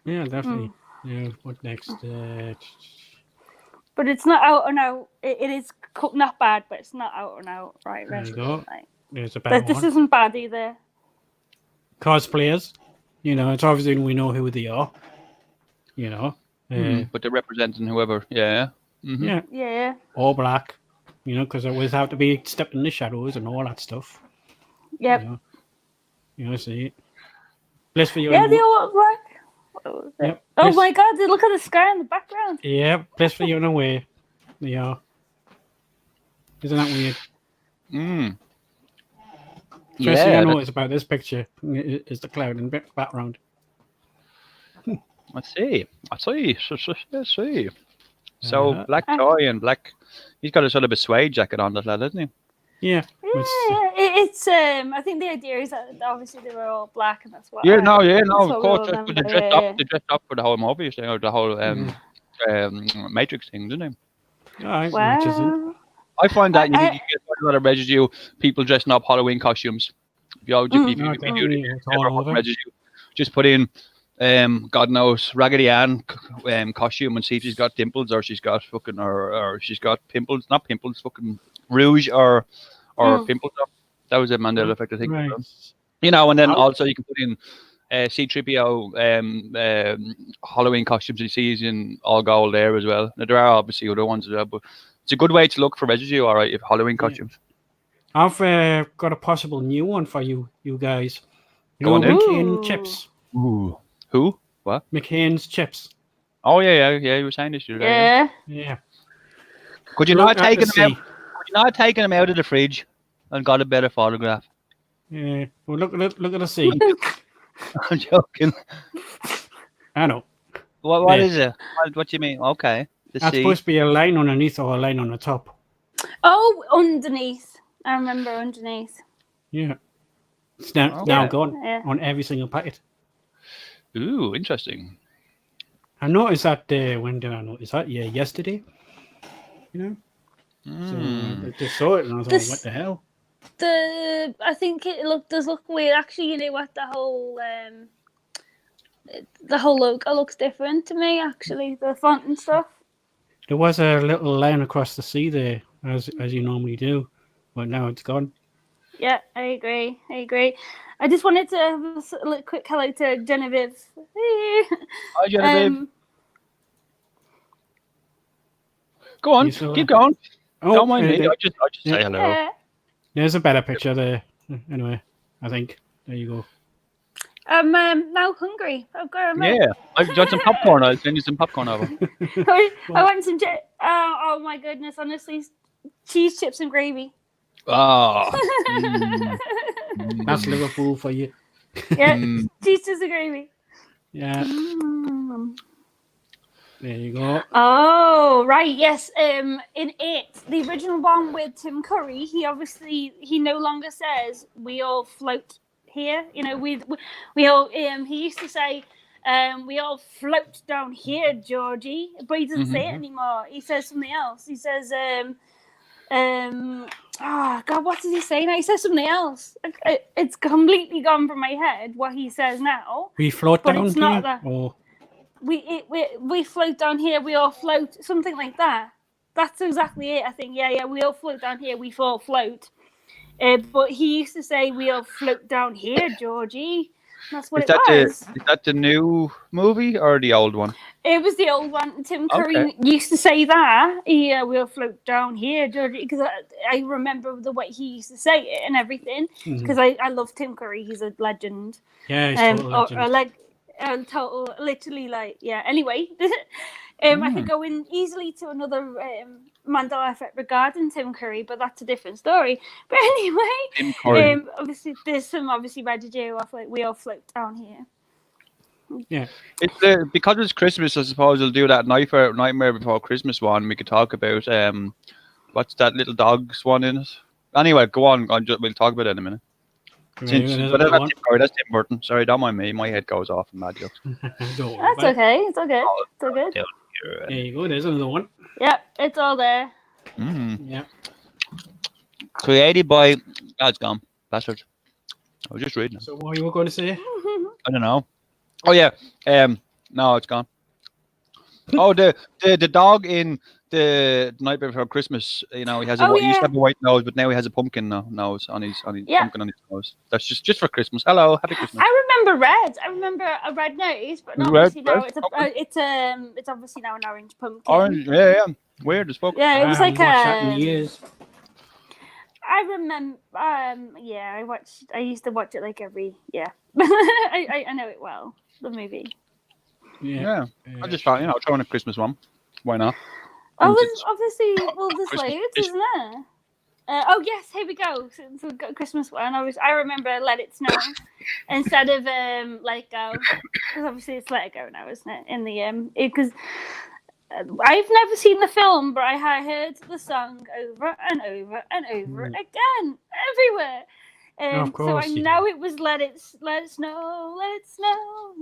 definitely. Yeah, what next? But it's not out and out. It is not bad, but it's not out and out. Right, there you go. There's a but this isn't bad either. Cosplayers, it's obviously we know who they are. But they're representing whoever. Yeah. Mm-hmm. Yeah. All black. Because it always have to be stepped in the shadows and all that stuff. Yep. See. Bliss for you. Yeah, they all black. Yep. Oh my God! Look at the sky in the background. Yeah, bliss for you in a way. They are. Isn't that weird? First thing I noticed about this picture is the cloud in the background. I see. So black tie and black. He's got a sort of a suede jacket on, that lad, hasn't he? Yeah. It's I think the idea is that obviously they were all black, and that's why. Of course. They dressed up for the whole Morpheus thing or the whole Matrix thing, didn't they? Wow. I find that you get a lot of residue people dressing up Halloween costumes. Residue, just put in God knows Raggedy Ann costume and see if she's got dimples or she's got fucking or she's got pimples, not pimples, fucking rouge or pimples. That was a Mandela effect, I think. Right. You know, and then also you can put in C-3PO Halloween costumes you see in all gold there as well. Now, there are obviously other ones as well, but it's a good way to look for residue, all right, if Halloween costumes. I've got a possible new one for you guys. Go on, McCain chips. Ooh. Who? What? McCain's chips. Oh yeah. You were saying this. Yeah. Could you not take them out? Could you not take them out of the fridge and got a better photograph? Yeah. Well, look at the sea. I'm joking. I know. What is it? What do you mean? Okay. That's supposed to be a line underneath or a line on the top. Oh, underneath. I remember underneath. Yeah. It's now gone on every single packet. Ooh, interesting. I noticed that when did I notice that? Yeah, yesterday. You know? So I just saw it and I was like, what the hell? I think it does look weird. Actually, you know what? The whole logo looks different to me, actually. The font and stuff. There was a little line across the sea there, as you normally do. But now it's gone. Yeah, I agree. I just wanted to have a little quick hello to Genevieve. Hi, Genevieve. Go on, keep going. Don't mind me. I just say hello. Yeah. There's a better picture there. Anyway, I think. There you go. I'm now hungry. I've got a Yeah, I've got some popcorn. I'll send you some popcorn over. I want some oh my goodness, honestly. Cheese, chips and gravy. Oh. That's Liverpool for you. Yeah, cheese, chips and gravy. Yeah. There you go. Oh, right, yes. In it, the original one with Tim Curry, he no longer says we all float here. You know, we all he used to say we all float down here, Georgie, but he doesn't say it anymore. He says something else. He says oh God, what does he say now? He says something else. It's completely gone from my head what he says now. We float down it's here? not that. Or... We float down here, we all float, something like that. That's exactly it, I think. Yeah, we all float down here, we all float. But he used to say, we all float down here, Georgie. That's what it was. Is that the new movie or the old one? It was the old one. Tim Curry used to say that. Yeah, we'll float down here, Georgie. Because I remember the way he used to say it and everything. Because I love Tim Curry. He's a legend. Yeah, he's a legend. Total, literally, like, yeah. Anyway, I could go in easily to another Mandela effect regarding Tim Curry, but that's a different story. But anyway, obviously, there's some residue of like we all float down here. Yeah, it's because it's Christmas. I suppose we'll do that Nightmare Before Christmas one. We could talk about what's that little dog's one in it. Anyway, go on. We'll talk about it in a minute. That's Tim Burton. Sorry, don't mind me. My head goes off in mad jokes. That's okay. It's all good. It's all good. There you go. There's another one. Yep, it's all there. Yeah. Created by... Oh, it's gone. Bastards. I was just reading it. So what you were going to say? I don't know. Oh, yeah. No, it's gone. Oh, the dog in the Nightmare Before Christmas, you know, he has he used to have a white nose, but now he has a pumpkin nose on his pumpkin on his nose. That's just for Christmas. Hello, happy Christmas. I remember red. I rember a red nose, but obviously now it's obviously now an orange pumpkin. Orange, yeah. Weird as fuck. Yeah, it was like years. I remember. I used to watch it like every. Yeah, I know it well. The movie. Yeah. I just thought, throwing a Christmas one. Why not? Oh, obviously, there's loads, isn't there? Oh yes, here we go. So we've got a Christmas one. I remember Let It Snow instead of Let It Go, because obviously it's Let It Go now, isn't it? In the because I've never seen the film, but I heard the song over and over and over again everywhere. Of course, so I know it was let it snow,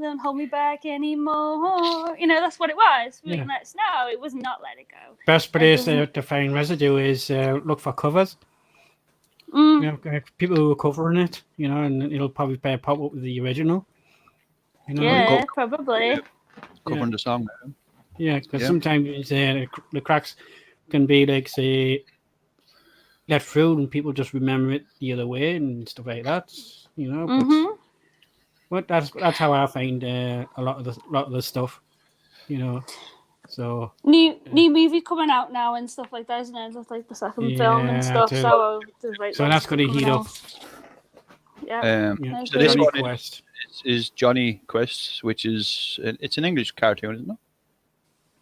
don't hold me back anymore. That's what it was. Let it snow. It was not Let It Go. Best place to find residue is look for covers. You know, people who are covering it, you know, and it'll probably pop up with the original. You know, Yeah, probably. Covering the song. Yeah, because sometimes the cracks can be like, say, left through and people just remember it the other way and stuff like that. You know, but that's how I find a lot of the stuff. You know, so new movie coming out now and stuff like that, isn't it? Just like the second film and stuff. So there's like that's going to heat up. Yeah. So this Johnny one Quest is Johnny Quest, which is it's an English cartoon, isn't it?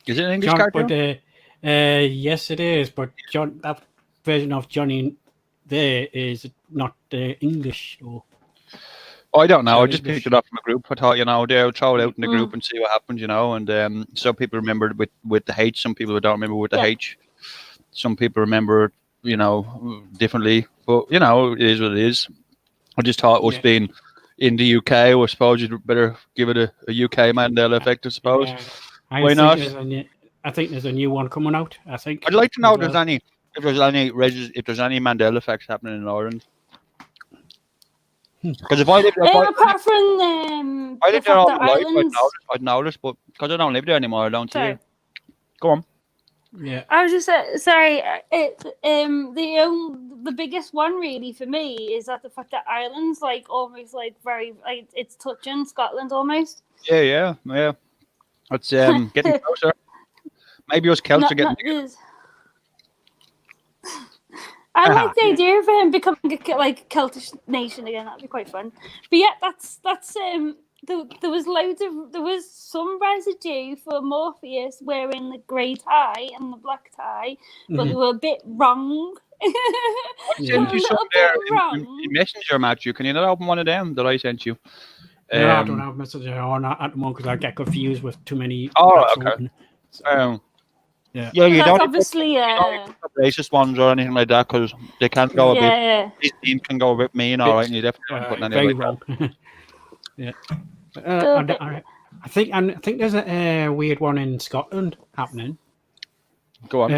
Is it an English cartoon? But, yes, it is. But that version of Johnny there is not English. Or I don't know. I just picked it up from a group. I thought, you know, they'll throw it out in the group and see what happens, you know. And some people remember it with the H. Some people don't remember with the H. Some people remember it, you know, differently. But, you know, it is what it is. I just thought us being in the UK, I suppose you'd better give it a UK Mandela effect, I suppose. Why not? I think there's a new one coming out. I think I'd like to know if there's any Mandela effects happening in Ireland. Because if I lived there, apart from I lived there all my life, I'd notice, but because I don't live there anymore, I don't see it. Go on. Yeah, I was just sorry. The biggest one really for me is that the fact that Ireland's like almost like very like it's touching Scotland almost. Yeah. It's getting closer. Maybe us Celts are getting together. I like the idea of him becoming a Celtic nation again. That'd be quite fun. But yeah, that's there was some residue for Morpheus wearing the grey tie and the black tie, but they were a bit wrong. I sent you some there in Messenger, Matthew. Can you not open one of them that I sent you? No, I don't have Messenger on at the moment because I get confused with too many. Oh, okay. So, yeah, you that's don't obviously racist ones or anything like that because they can't go a bit. These teams can go a bit mean, all right, and you definitely put very wrong. Yeah, I think there's a weird one in Scotland happening. Go on.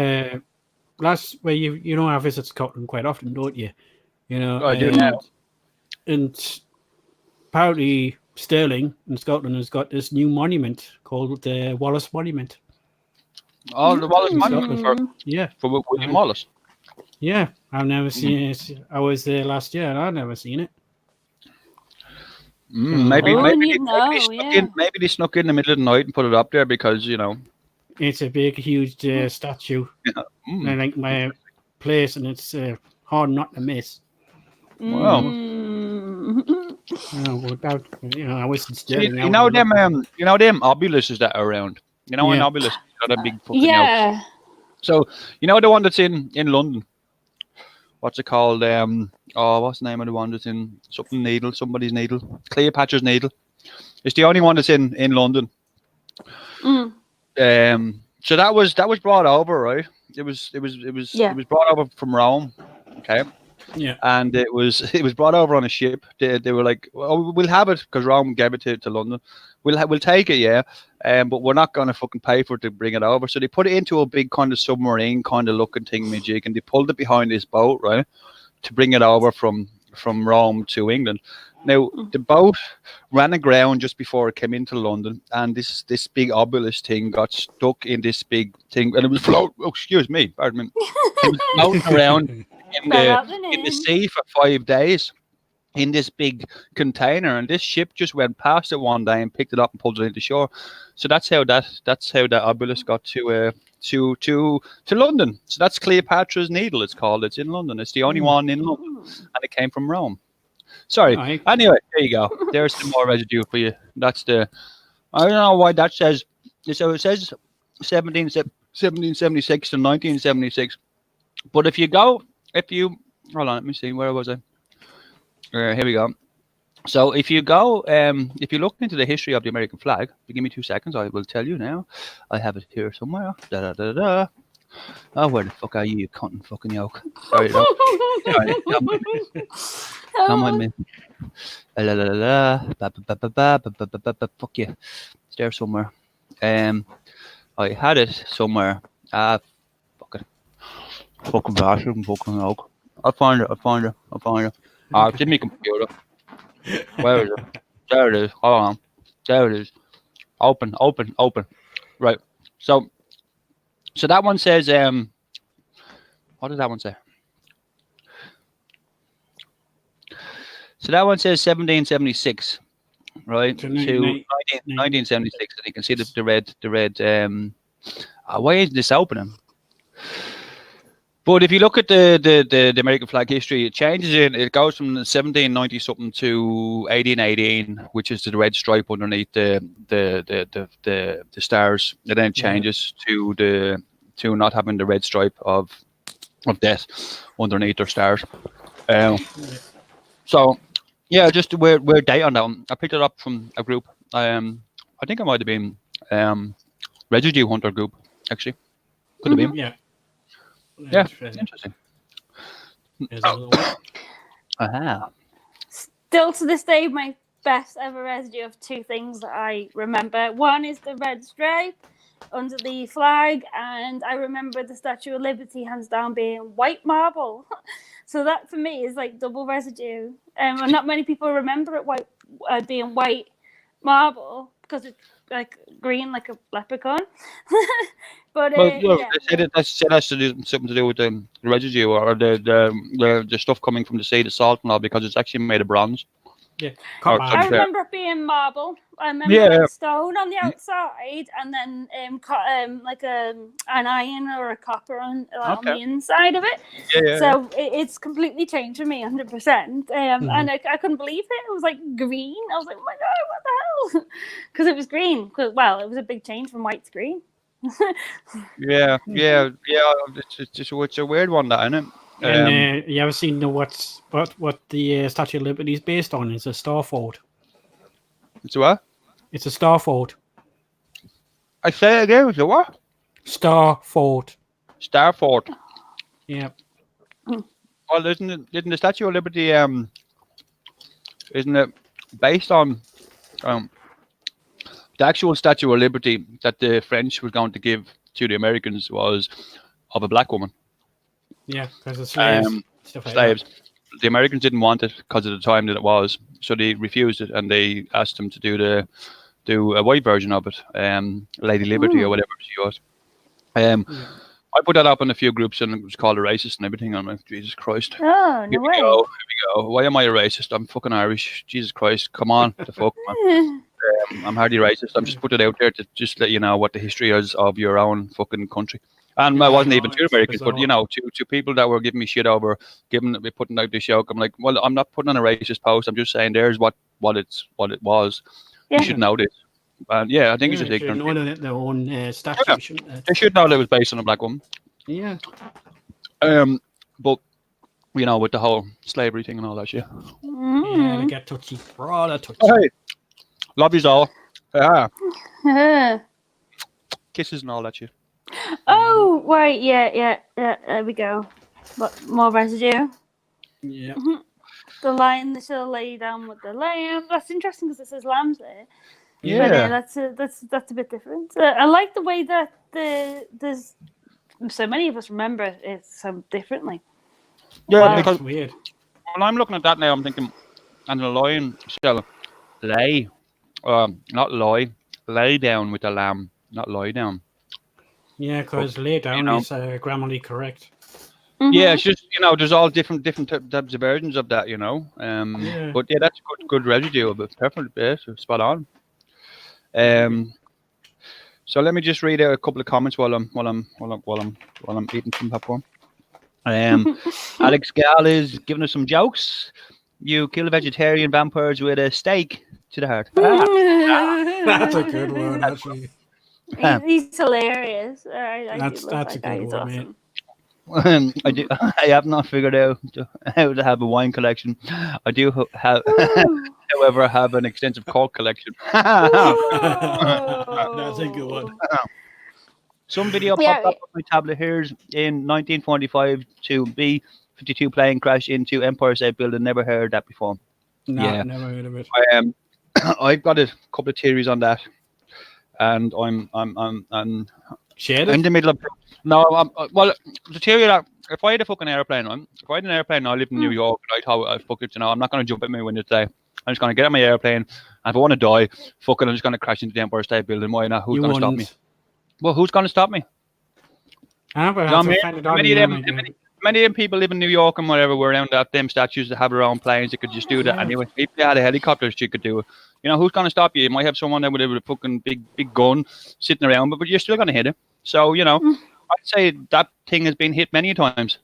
Where you know I visit Scotland quite often, don't you? You know, I do now. And apparently Stirling in Scotland has got this new monument called the Wallace Monument. Oh, the Wallace Monument for William Wallace. Yeah, I've never seen it. I was there last year and I've never seen it. Maybe they snuck in the middle of the night and put it up there because, you know. It's a big, huge statue. Yeah. I like my place and it's hard not to miss. Wow. I was in Stirling. You know them obelisks that are around. You know an obelisk got a big fucking yoke. So you know the one that's in London. What's it called? What's the name of the one that's in somebody's needle? Cleopatra's Needle. It's the only one that's in London. So that was brought over, right? It was brought over from Rome. Okay. Yeah. And it was brought over on a ship. They were like, "Oh, we'll have it because Rome gave it to London. We'll take it, yeah. But we're not gonna fucking pay for it to bring it over." So they put it into a big kind of submarine kind of looking thingamajig, and they pulled it behind this boat, right, to bring it over from Rome to England. Now the boat ran aground just before it came into London, and this big obelisk thing got stuck in this big thing, and it was floating. Oh, excuse me, pardon me. It was floating around in the sea for 5 days in this big container, and this ship just went past it one day and picked it up and pulled it into shore. So that's how that obelisk got to London. So that's Cleopatra's Needle. It's called. It's in London. It's the only one in London, and it came from Rome. Sorry. Right. Anyway, there you go. There's some more residue for you. That's I don't know why that says. So it says 1776 to 1976. But if you hold on, let me see. Where was I? Here we go. So if you go, if you look into the history of the American flag, if you give me 2 seconds, I will tell you now. I have it here somewhere. Oh, where the fuck are you cunt and fucking yoke? Sorry, come on, man. Fuck you. It's there somewhere. I had it somewhere. Fuck it. Fucking bastard and fucking yoke. I'll find it. It's in my computer. Where is it? There it is. Hold on. There it is. Open. Right. So that one says what does that one say? So that one says 1776, right? To 1976, and you can see the red. Why isn't this opening? But if you look at the American flag history, it changes it goes from 1790 something to 1818, which is the red stripe underneath the stars. And then it changes to not having the red stripe of death underneath their stars. So yeah, just a weird date on that one. I picked it up from a group. I think it might have been Residue Hunter group, actually. Could have been. Yeah. Yeah, interesting. Still to this day, my best ever residue of two things that I remember. One is the red stripe under the flag, and I remember the Statue of Liberty, hands down, being white marble. So that for me is like double residue. And not many people remember it being white marble because it's like green, like a leprechaun. But they said that's something to do with the residue or the stuff coming from the sea, the salt and all, because it's actually made of bronze. Yeah, I remember it being marble. I remember like stone on the outside, and then like an iron or a copper on the inside of it. So it's completely changed for me, 100%. And I couldn't believe it. It was like green. I was like, oh my god, what the hell? Because it was green. Well, it was a big change from white to green. yeah. It's a weird one, that, isn't it? And you ever seen what the Statue of Liberty is based on? It's a star fort. It's a what? It's a star fort. I say it again. It's a what? Star fort. Star fort. Yeah. Well, isn't the Statue of Liberty isn't it based on the actual Statue of Liberty that the French was going to give to the Americans was of a black woman. Yeah, because of slaves. Slaves. The Americans didn't want it because of the time that it was, so they refused it, and they asked them to do a white version of it, Lady Liberty or whatever she was. I put that up in a few groups, and it was called a racist and everything. I'm like, Jesus Christ. Oh, no way. Here we go. Why am I a racist? I'm fucking Irish. Jesus Christ. Come on. The fuck, man. I'm hardly racist. I'm just putting it out there to just let you know what the history is of your own fucking country. And I wasn't even to Americans, but to people that were giving me shit over putting out this joke, I'm like, well, I'm not putting on a racist post. I'm just saying there's what it was. Yeah. You should know this. And I think it's just ignorant. They know their own statue, shouldn't they? They should know that it was based on a black woman. Yeah. But with the whole slavery thing and all that shit. Yeah, they get touchy. Rather touchy. Hey, love yous all. Kisses and all that shit. Oh, right, yeah, there we go. But more residue. Yeah. The lion that shall lay down with the lamb. That's interesting because it says lambs there. Yeah. But, that's a bit different. I like the way that there's so many of us remember it so differently. Yeah, because it's weird. When I'm looking at that now, I'm thinking, and the lion shall lay down with the lamb, not lie down. Yeah, because lay down is grammatically correct. Mm-hmm. Yeah, it's just there's all different types of versions of that, But that's good residue, but perfect, spot on. So let me just read out a couple of comments while I'm eating some popcorn. Alex Gal is giving us some jokes. You kill vegetarian vampires with a steak to the heart. That's a good one, actually. He's hilarious. That's a good one, mate. I have not figured out how to have a wine collection. I do have, however, have an extensive cork collection. That's a good one. Some video popped up on my tablet here in 1945 to B-52 plane crash into Empire State Building. Never heard that before. No, never heard of it. I've got a couple of theories on that, and I'm Share In it. the middle of no, well, the theory that if I had a fucking airplane, right? If I had an airplane, and I lived in New York, and I thought, fuck it, I'm not going to jump at my window today. I'm just going to get on my airplane, and if I want to die, fuck it, I'm just going to crash into the Empire State Building. Why not? Who's going to stop me? Well, who's going to stop me? Many of them people live in New York and whatever, were around that them statues that have their own planes, they could just do that anyway. If they had a helicopter, you could do it. Who's going to stop you? You might have someone there with a fucking big gun sitting around, but you're still going to hit it. So, I'd say that thing has been hit many times.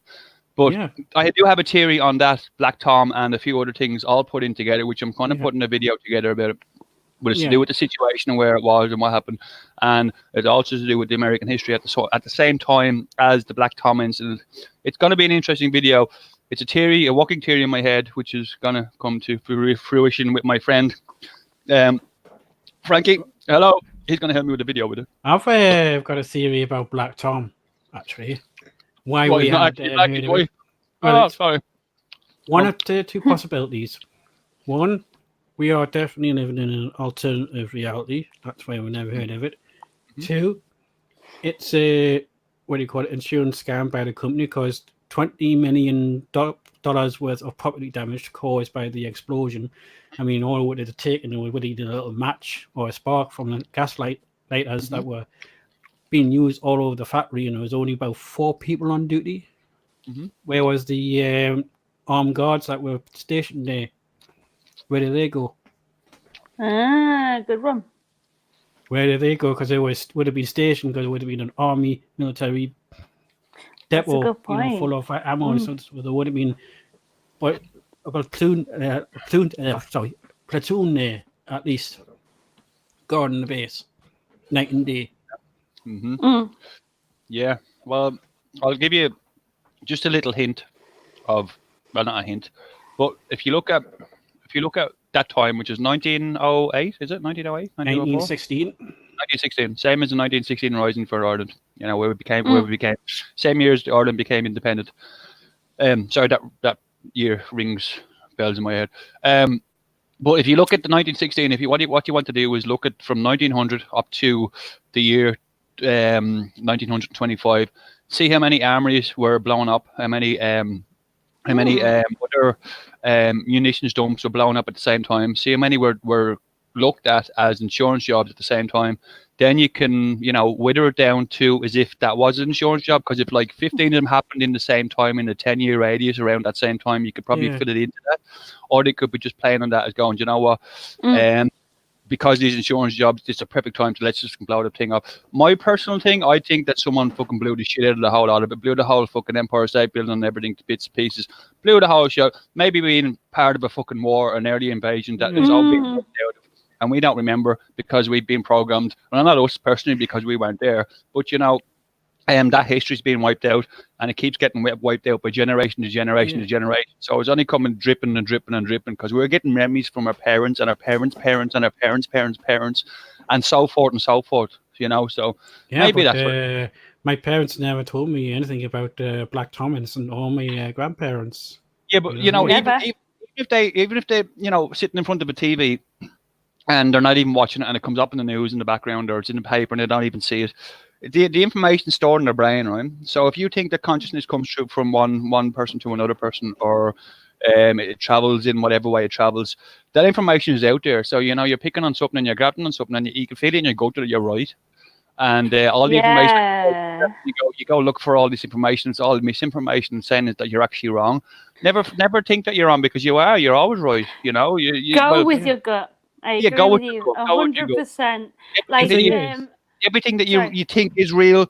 But I do have a theory on that Black Tom and a few other things all put in together, which I'm kind of putting a video together about it. But it's to do with the situation and where it was and what happened. And it's also to do with the American history at the same time as the Black Tom incident. It's going to be an interesting video. It's a theory, a walking theory in my head, which is going to come to fruition with my friend. Frankie, hello. He's going to help me with the video with it. I've got a theory about Black Tom, actually. Why we had heard of it. Well, sorry. One of the two possibilities. One, we are definitely living in an alternative reality. That's why we never heard of it. Two, it's a insurance scam by the company because $20 million worth of property damage caused by the explosion. I mean, all it would have taken would have been a little match or a spark from the gas lighters that were being used all over the factory, and there was only about 4 people on duty. Where was the armed guards that were stationed there? Where did they go? Good one. Where did they go? Because they would have been stationed because it would have been an army military depot, full of ammo and stuff. So there would have been a platoon there at least guarding the base night and day. Yeah, well, I'll give you just a little hint of, well, not a hint, but if you look at that time, which is 1908, is it 1908? 1916. 1916, same as the 1916 rising for Ireland. Where we became same year as Ireland became independent. Sorry, that year rings bells in my head. But if you look at the 1916, what you want to do is look at from 1900 up to the year 1925. See how many armories were blown up, how many other munitions dumps were blown up at the same time. See how many were looked at as insurance jobs at the same time. Then you can, wither it down to as if that was an insurance job, because if like 15 of them happened in the same time in a 10-year radius around that same time, you could probably fit it into that. Or they could be just playing on that as going, you know what? Because these insurance jobs, it's a perfect time to let's just blow the thing up. My personal thing, I think that someone fucking blew the shit out of the whole lot of it, blew the whole fucking Empire State Building and everything to bits and pieces, blew the whole show, maybe being part of a fucking war, an early invasion that is all being out of. And we don't remember because we've been programmed, well, not us personally because we weren't there, but that history's being wiped out, and it keeps getting wiped out by generation to generation to generation. So it's only coming dripping and dripping and dripping because we're getting memories from our parents and our parents' parents and our parents' parents, and so forth and so forth. So maybe that's what. My parents never told me anything about Black Thomas and all my grandparents. Yeah, but even if they sitting in front of a TV. And they're not even watching it, and it comes up in the news in the background, or it's in the paper, and they don't even see it. The information is stored in their brain, right? So if you think that consciousness comes through from one person to another person, or it travels in whatever way it travels, that information is out there. So you're picking on something and you're grabbing on something, and you can feel it in your gut that you're right. And all the information, you go look for all this information. It's all misinformation, saying that you're actually wrong. Never think that you're wrong, because you're always right. You go with your gut. I agree with you 100%. Like everything that you think is real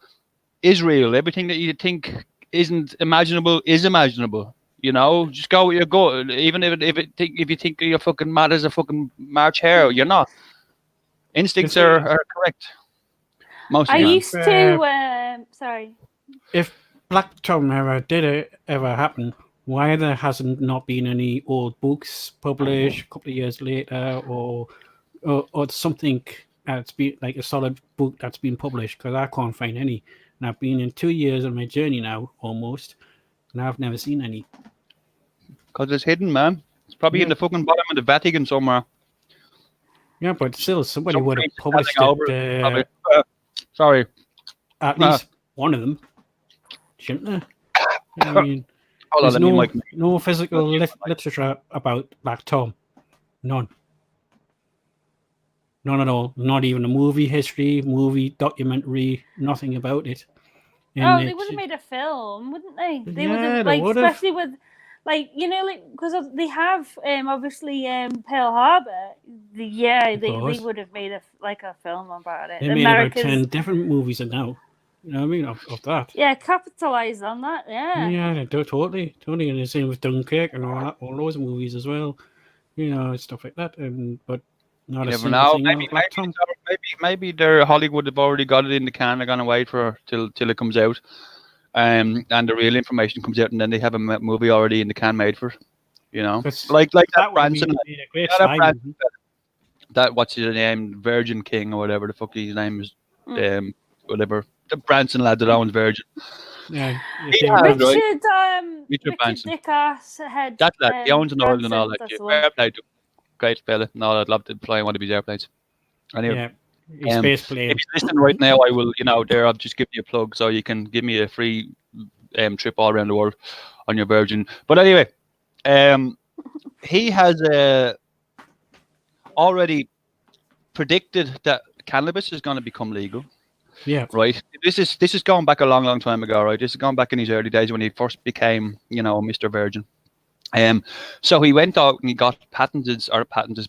is real. Everything that you think isn't imaginable is imaginable. Just go with your gut. Even if you think you're fucking mad as a fucking March hare, you're not. Instincts are correct. Most of the time. Used to. Sorry. If Black Tom ever happen, why there hasn't not been any old books published a couple of years later, or something that's been like a solid book that's been published? Because I can't find any, and I've been in 2 years on my journey now almost, and I've never seen any. Because it's hidden, man. It's probably in the fucking bottom of the Vatican somewhere. Yeah, but still, somebody would have published it. Sorry. at least one of them, shouldn't there? I mean, there's no physical literature about Black Tom. None at all. Not even a movie history, movie documentary, nothing about it. And they would have made a film, wouldn't they? They would have, especially with, because they have obviously Pearl Harbor. They would have made a film about it. They made about 10 different movies now. You know what I mean? Of that. Yeah, capitalize on that. Yeah. Yeah, they do totally. And the same with Dunkirk and all those movies as well. Stuff like that. But not a single thing. Maybe their Hollywood have already got it in the can. They're gonna wait for till it comes out, and the real information comes out, and then they have a movie already in the can made for it. Like that Branson. That what's his name? Virgin King or whatever the fuck his name is. Whatever. The Branson lad that owns Virgin. Yeah. Richard Dickass head. That lad, he owns an oil and all that shit. Airplane, great fella. No, I'd love to fly one of his airplanes. Anyway, space plane. If he's listening right now, I will, I'll just give you a plug so you can give me a free trip all around the world on your Virgin. But anyway, he has already predicted that cannabis is going to become legal. Yeah. Right. This is going back a long, long time ago, right? This is going back in his early days when he first became, Mr. Virgin. So he went out and he got patents,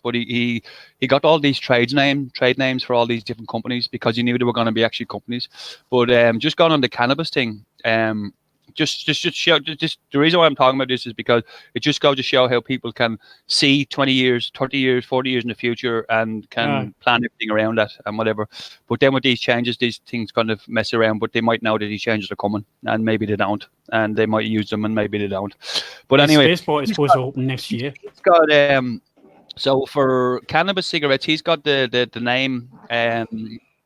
but he got all these trade names for all these different companies because he knew they were going to be actually companies. But just going on the cannabis thing, just the reason why I'm talking about this is because it just goes to show how people can see 20 years, 30 years, 40 years in the future and can plan everything around that and whatever. But then with these changes, these things kind of mess around, but they might know that these changes are coming and maybe they don't, and they might use them and maybe they don't. But anyway, Spaceport is supposed to open next year. He's got so for cannabis cigarettes, he's got the name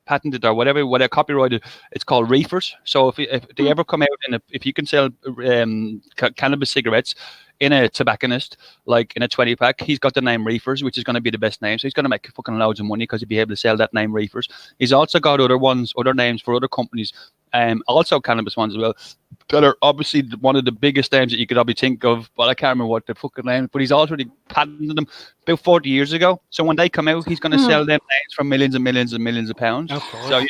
patented or whatever copyrighted. It's called reefers. So if they ever come out if you can sell cannabis cigarettes in a tobacconist, like in a 20-pack, he's got the name reefers, which is going to be the best name. So he's going to make fucking loads of money because he'll be able to sell that name reefers. He's also got other names for other companies, also cannabis ones as well, that are obviously one of the biggest names that you could probably think of, but I can't remember what the fucking name, but he's already patented them about 40 years ago. So when they come out, he's going to sell them names for millions and millions and millions of pounds. Of course. So,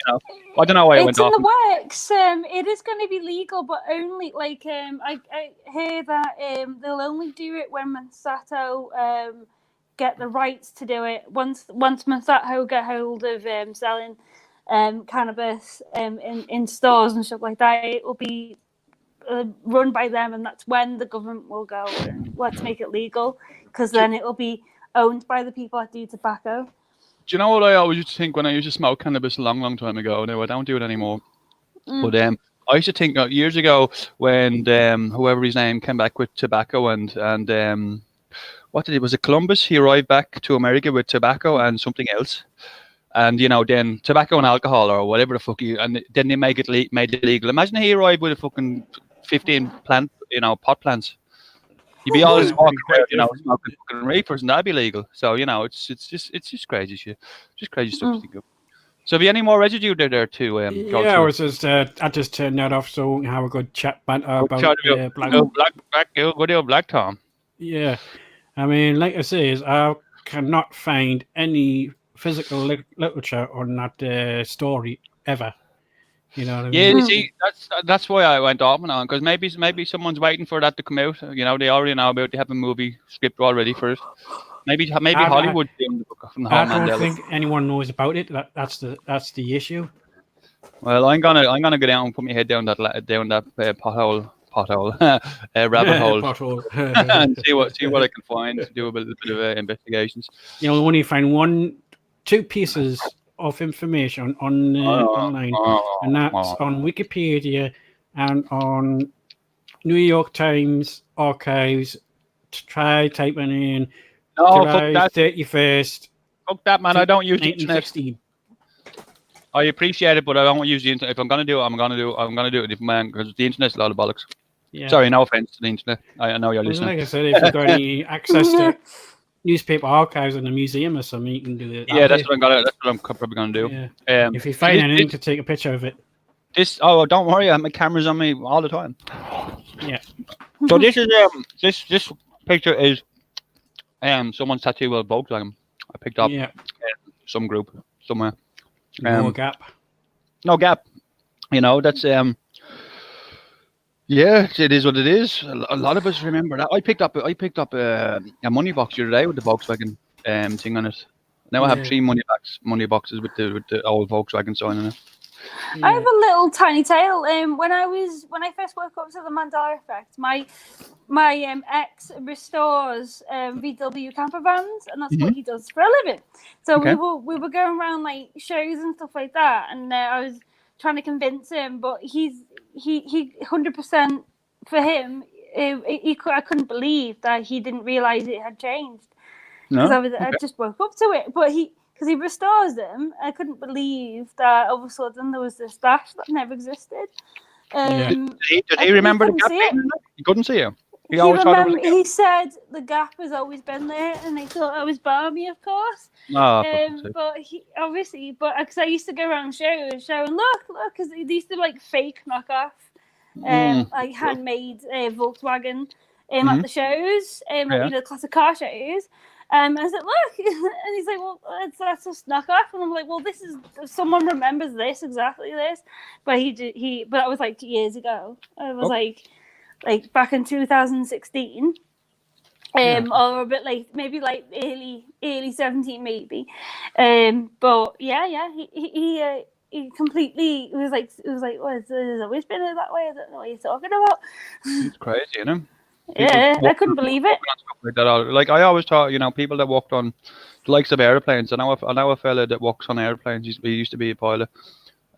I don't know why I went off. It's in the works. It is going to be legal, but only, I hear that they'll only do it when Monsanto get the rights to do it. Once Monsanto get hold of selling cannabis in stores and stuff like that, it will be run by them, and that's when the government will go and let's make it legal, because then it will be owned by the people that do tobacco. Do you know what I always used to think when I used to smoke cannabis a long, long time ago? No, I don't do it anymore. But I used to think years ago when whoever his name came back with tobacco and was it Columbus? He arrived back to America with tobacco and something else. And then tobacco and alcohol or whatever the fuck and then they made it legal. Imagine he arrived with a fucking 15 pot plants. You'd be always walking around, smoking fucking reefers, and that'd be legal. So it's just crazy shit, just crazy stuff to think of. So have you any more residue there too? I was just I just turned that off so we can have a good chat about Black Tom. Yeah, I mean, like I say, I cannot find any physical literature on that story ever. You know what I mean? Yeah, see, that's why I went off and on, because maybe someone's waiting for that to come out. They already know about it. They have a movie script already for it. Maybe Hollywood doing the book from I don't think anyone knows about it. That's the issue. Well, I'm gonna go down and put my head down that pothole, rabbit hole, and see what I can find. Do a bit of investigations. When you find 2 pieces of information on online, and that's on Wikipedia and on New York Times archives. Try typing in July 31st. Fuck that, man! I don't use the internet. I appreciate it, but I don't use the internet. If I'm gonna do it, I'm gonna do it, because the internet's a lot of bollocks. Yeah. Sorry, no offense to the internet. I know you're listening. Like I said, if you've got any access to newspaper archives in the museum or something, you can do it. Yeah, that's what I'm probably gonna do. Yeah. If you find anything, to take a picture of it. This. Oh, don't worry. I have my cameras on me all the time. Yeah. So this is this picture is someone's tattoo of Volkswagen. I picked up some group somewhere. No gap. No gap. You know, that's yeah, it is what it is. A lot of us remember that. I picked up a money box the other day with the Volkswagen thing on it. Now I have 3 money boxes with the old Volkswagen sign on it. Yeah. I have a little tiny tale. When I first woke up to the Mandela effect, my ex restores VW camper vans, and that's what he does for a living. So we were going around like shows and stuff like that, and I was trying to convince him, but he 100% for him. I couldn't believe that he didn't realize it had changed because I just woke up to it, but because he restores them, I couldn't believe that all of a sudden there was this dash that never existed. Did he remember the gap? He couldn't see it. He said the gap has always been there, and I thought I was balmy, of course. But he obviously, because I used to go around showing, look, because they used to like fake knockoff, like handmade Volkswagen at the shows, classic car shows. I said, look, and he's like, well, that's just knockoff, and I'm like, well, this is someone remembers this exactly this, but but that was like 2 years ago. It was like back in 2016, or a bit like maybe like early 17 maybe, but he completely was like, well, it's always been that way. I don't know what you're talking about. It's crazy, you know. Yeah, I couldn't believe it. Like I always thought, people that walked on the likes of airplanes. I know a fella that walks on airplanes. He used to be a pilot.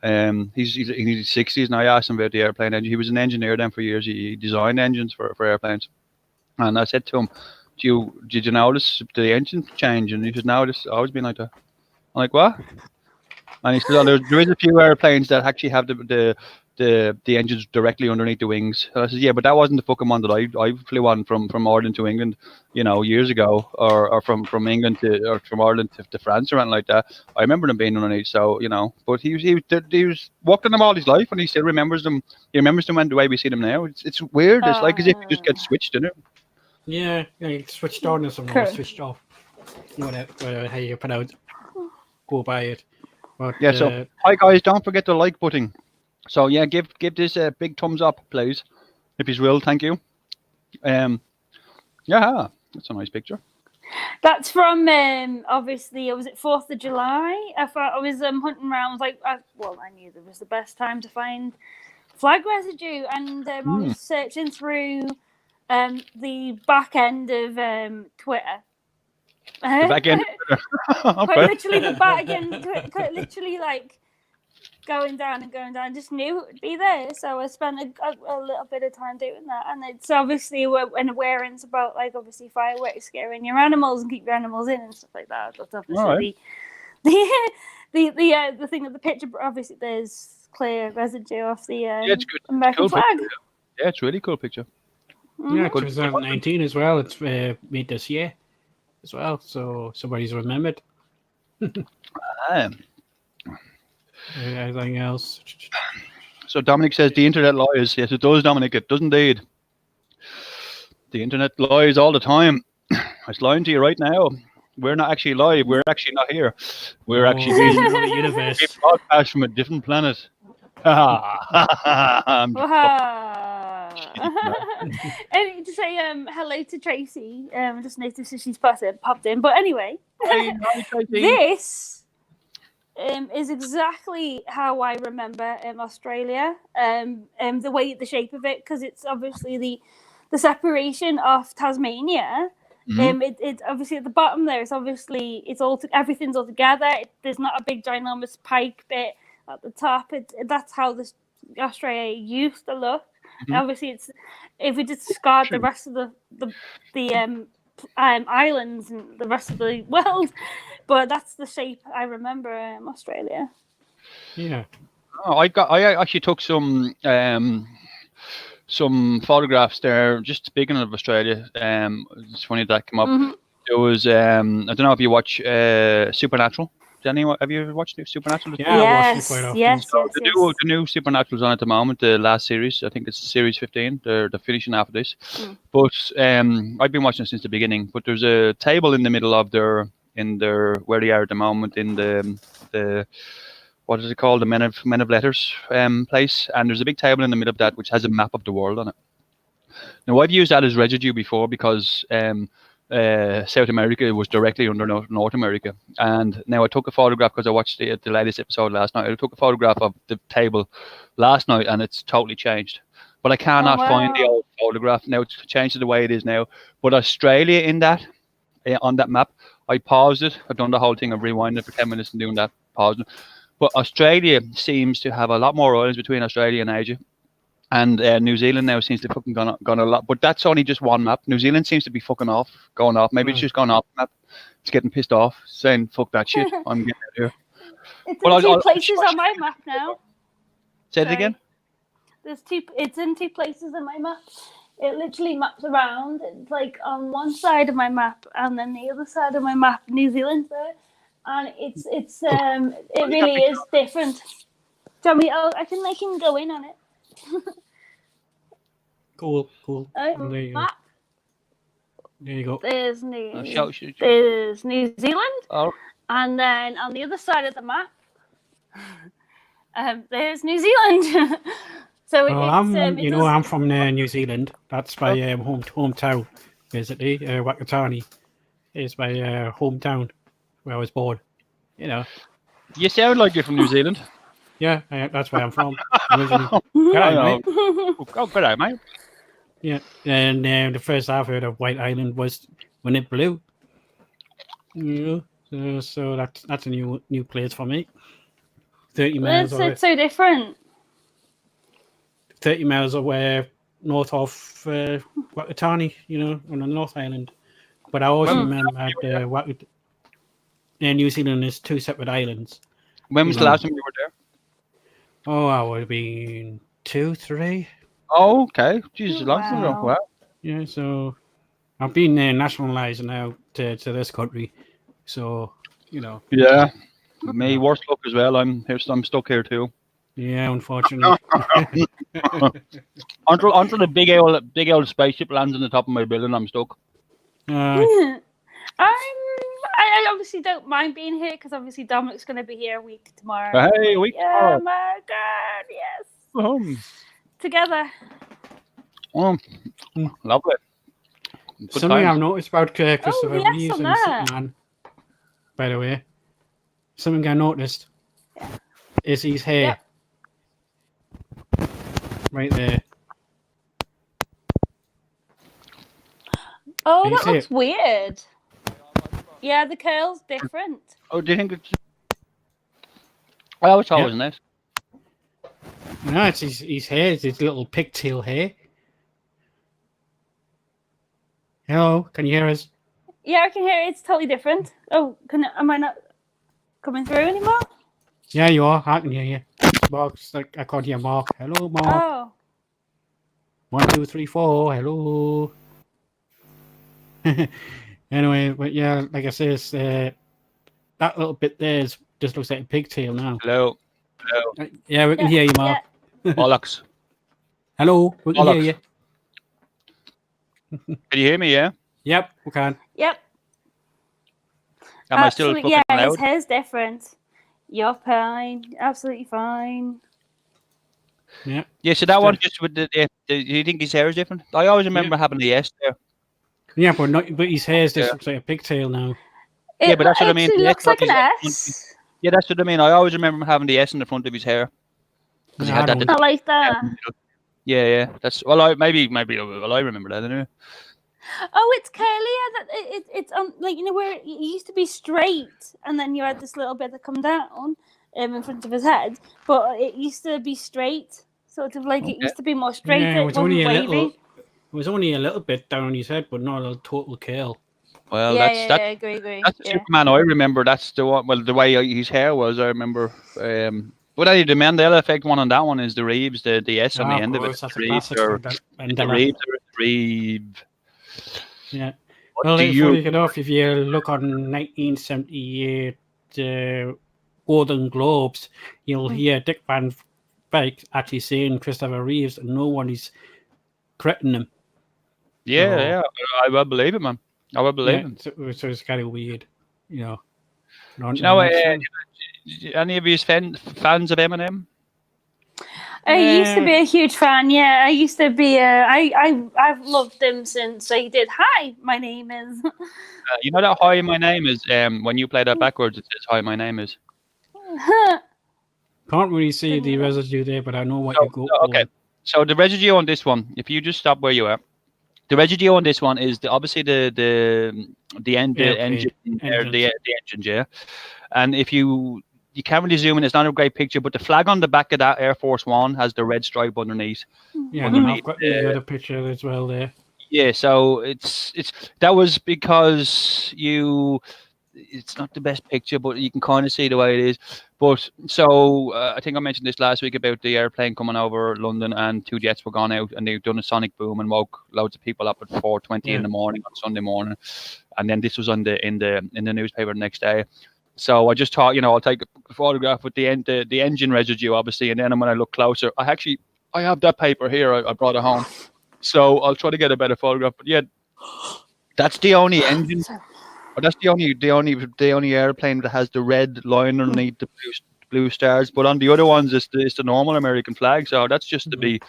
He's in his 60s now. I asked him about the airplane engine. He was an engineer then for years. He designed engines for airplanes. And I said to him, did you notice the engine change? And he said, no, it's always been like that. I'm like, what? And he said, oh, there is a few airplanes that actually have the engines directly underneath the wings. And I said, yeah, but that wasn't the fucking one that I flew on from Ireland to England, years ago, or from England or from Ireland to France or anything like that. I remember them being underneath. So but he was walking them all his life, and he still remembers them. He remembers them the way we see them now. It's weird. It's like as if you just get switched, isn't it? Yeah, you switched on or something, switched off. Whatever how you go by it. But, yeah. So hi guys, don't forget the like button. So yeah, give this a big thumbs up, please, if you will. Thank you. Yeah, that's a nice picture. That's from obviously, was it 4th of July? I was hunting around, I knew there was the best time to find flag residue, and I was searching through the back end of Twitter. The back end. Quite literally the back end. Quite literally like going down, just knew it would be there. So I spent a little bit of time doing that, and it's obviously an awareness about obviously fireworks scaring your animals and keep your animals in and stuff like that. That's obviously the thing of the picture. But obviously there's clear residue off the American flag. Picture. Yeah, it's a really cool picture. Yeah, 2019 as well. It's made this year as well, so somebody's remembered. Anything else? So Dominic says the internet lies. Yes, it does, Dominic. It does indeed. The internet lies all the time. It's lying to you right now. We're not actually live. We're actually not here. We're actually being the universe. Broadcast from a different planet. And to say hello to Tracy. Just noticed that she's popped in. But anyway, this is exactly how I remember Australia. The way, the shape of it, because it's obviously the separation of Tasmania. It's obviously at the bottom there. It's obviously everything's all together. There's not a big ginormous pike bit at the top. That's how Australia used to look. Obviously, it's if we discard the rest of the islands and the rest of the world, but that's the shape I remember Australia. Yeah. Oh, I actually took some photographs there. Just speaking of Australia, it's funny that came up. There was I don't know if you watch Supernatural. Anyone, have you ever watched Supernatural? Yeah, I watch it quite often. Yes. The new Supernatural's on at the moment. The last series, I think it's series 15. They're finishing after this. But I've been watching it since the beginning. But there's a table in the middle of their where they are at the moment in the what is it called, the Men of Letters place, and there's a big table in the middle of that which has a map of the world on it. Now I've used that as residue before because South America was directly under North America, and now I took a photograph because I watched the latest episode last night. I took a photograph of the table last night, and it's totally changed. But I cannot find the old photograph now. It's changed to the way it is now. But Australia in that on that map, I paused it. I've done the whole thing. I've rewinded for 10 minutes and doing that, pausing. But Australia seems to have a lot more islands between Australia and Asia. And New Zealand now seems to have fucking gone a lot. But that's only just one map. New Zealand seems to be fucking going off. Maybe it's just gone off the map. It's getting pissed off, saying, fuck that shit. I'm getting out of here. It's in two places on my map now. Say it again? It's in two places on my map. It literally maps around. It's like on one side of my map, and then the other side of my map, New Zealand's there. And it really is different. Tell me, I can go in on it. Cool. Map. There you go. There's New Zealand, and then on the other side of the map, there's New Zealand. So I'm from New Zealand. That's my hometown, basically. Wakatani is my hometown where I was born. You know. You sound like you're from New Zealand. Yeah, that's where I'm from. Good day, mate. Yeah, and the first I've heard of White Island was when it blew. Yeah, so that's a new place for me. 30 miles. It's so different. 30 miles away north of Wakatani, on the North Island. But I always remember that New Zealand is two separate islands. When was the last time you were there? Oh, I would have been 2, 3. Oh, okay. Jesus, a long time ago. Wow. Yeah, so I've been nationalised now to this country. So, Yeah. Me, worse luck as well. I'm stuck here too. Yeah, unfortunately. Until the big old spaceship lands on the top of my building, I'm stuck. I obviously don't mind being here because obviously Dominic's going to be here a week tomorrow. Hey, a week tomorrow. Oh my God, yes. Together. Lovely. Something I've noticed about Christopher Reeves and Superman, by the way. Something I noticed is his hair. Yep. Right there. Oh, that looks weird. Yeah, the curl's different. Oh, do you think it's... I always thought it was nice. No, it's his hair. It's his little pigtail hair. Hello, can you hear us? Yeah, I can hear it. It's totally different. Oh, am I not coming through anymore? Yeah, you are. I can hear you. Mark's like, I can't hear Mark. Hello, Mark. Oh. 1, 2, 3, 4. Hello. Anyway, but yeah, like I say, that little bit there just looks like a pigtail now. Hello. Yeah, we can hear you, Mark. Bollocks. Hello, we can hear you. Can you hear me, yeah? Yep, we can. Yep. Am I still fucking loud? Yeah, his hair's different. You're fine. Absolutely fine. Yeah. Yeah, so that one just with the do you think his hair is different? I always remember having the S there. Yeah, but his hair just looks like a pigtail now. Yeah, but that's what I mean. It looks like an S. Yeah, that's what I mean. I always remember having the S in the front of his hair. Because he had that. Not like that. Yeah. That's I remember that anyway. Oh, it's curlier. It's like where it used to be straight, and then you had this little bit that come down in front of his head, but it used to be straight, sort of like it used to be more straight. Yeah, it wasn't wavy. It was only a little bit down on his head, but not a total curl. Well, I agree. That's the Superman I remember. That's the one. Well, the way his hair was, I remember. But anyway, the Mandela effect one on that one is the Reeves, the S on the end of it. Reeve. Yeah. Well, funny enough, if you look on 1978 Golden Globes, you'll hear Dick Van Dyke actually saying Christopher Reeves, and no one is correcting him. Yeah, I will believe it, man. I will believe it. So it's kind of weird, you know. Do you know, any of you fans of Eminem? I used to be a huge fan. Yeah, I used to be. I've loved him since he did. Hi, my name is. You know that "Hi, my name is." When you play that backwards, it says "Hi, my name is." Can't really see the residue there, but I know what you go for. Okay, so the residue on this one, if you just stop where you are, the residue on this one is obviously the engines, yeah. And if you can't really zoom in, it's not a great picture, but the flag on the back of that Air Force One has the red stripe underneath. Yeah, and I've got the other picture as well there. Yeah, so it's that was because it's not the best picture, but you can kind of see the way it is. But so I think I mentioned this last week about the airplane coming over London, and 2 jets were gone out, and they've done a sonic boom and woke loads of people up at 4:20 in the morning on Sunday morning, and then this was in the newspaper the next day. So I just thought, I'll take a photograph with the engine residue, obviously, and then when I look closer, I have that paper here. I brought it home, so I'll try to get a better photograph. But yeah, that's the only engine. That's the only airplane that has the red line underneath the blue stars. But on the other ones, it's the normal American flag. So that's just a bit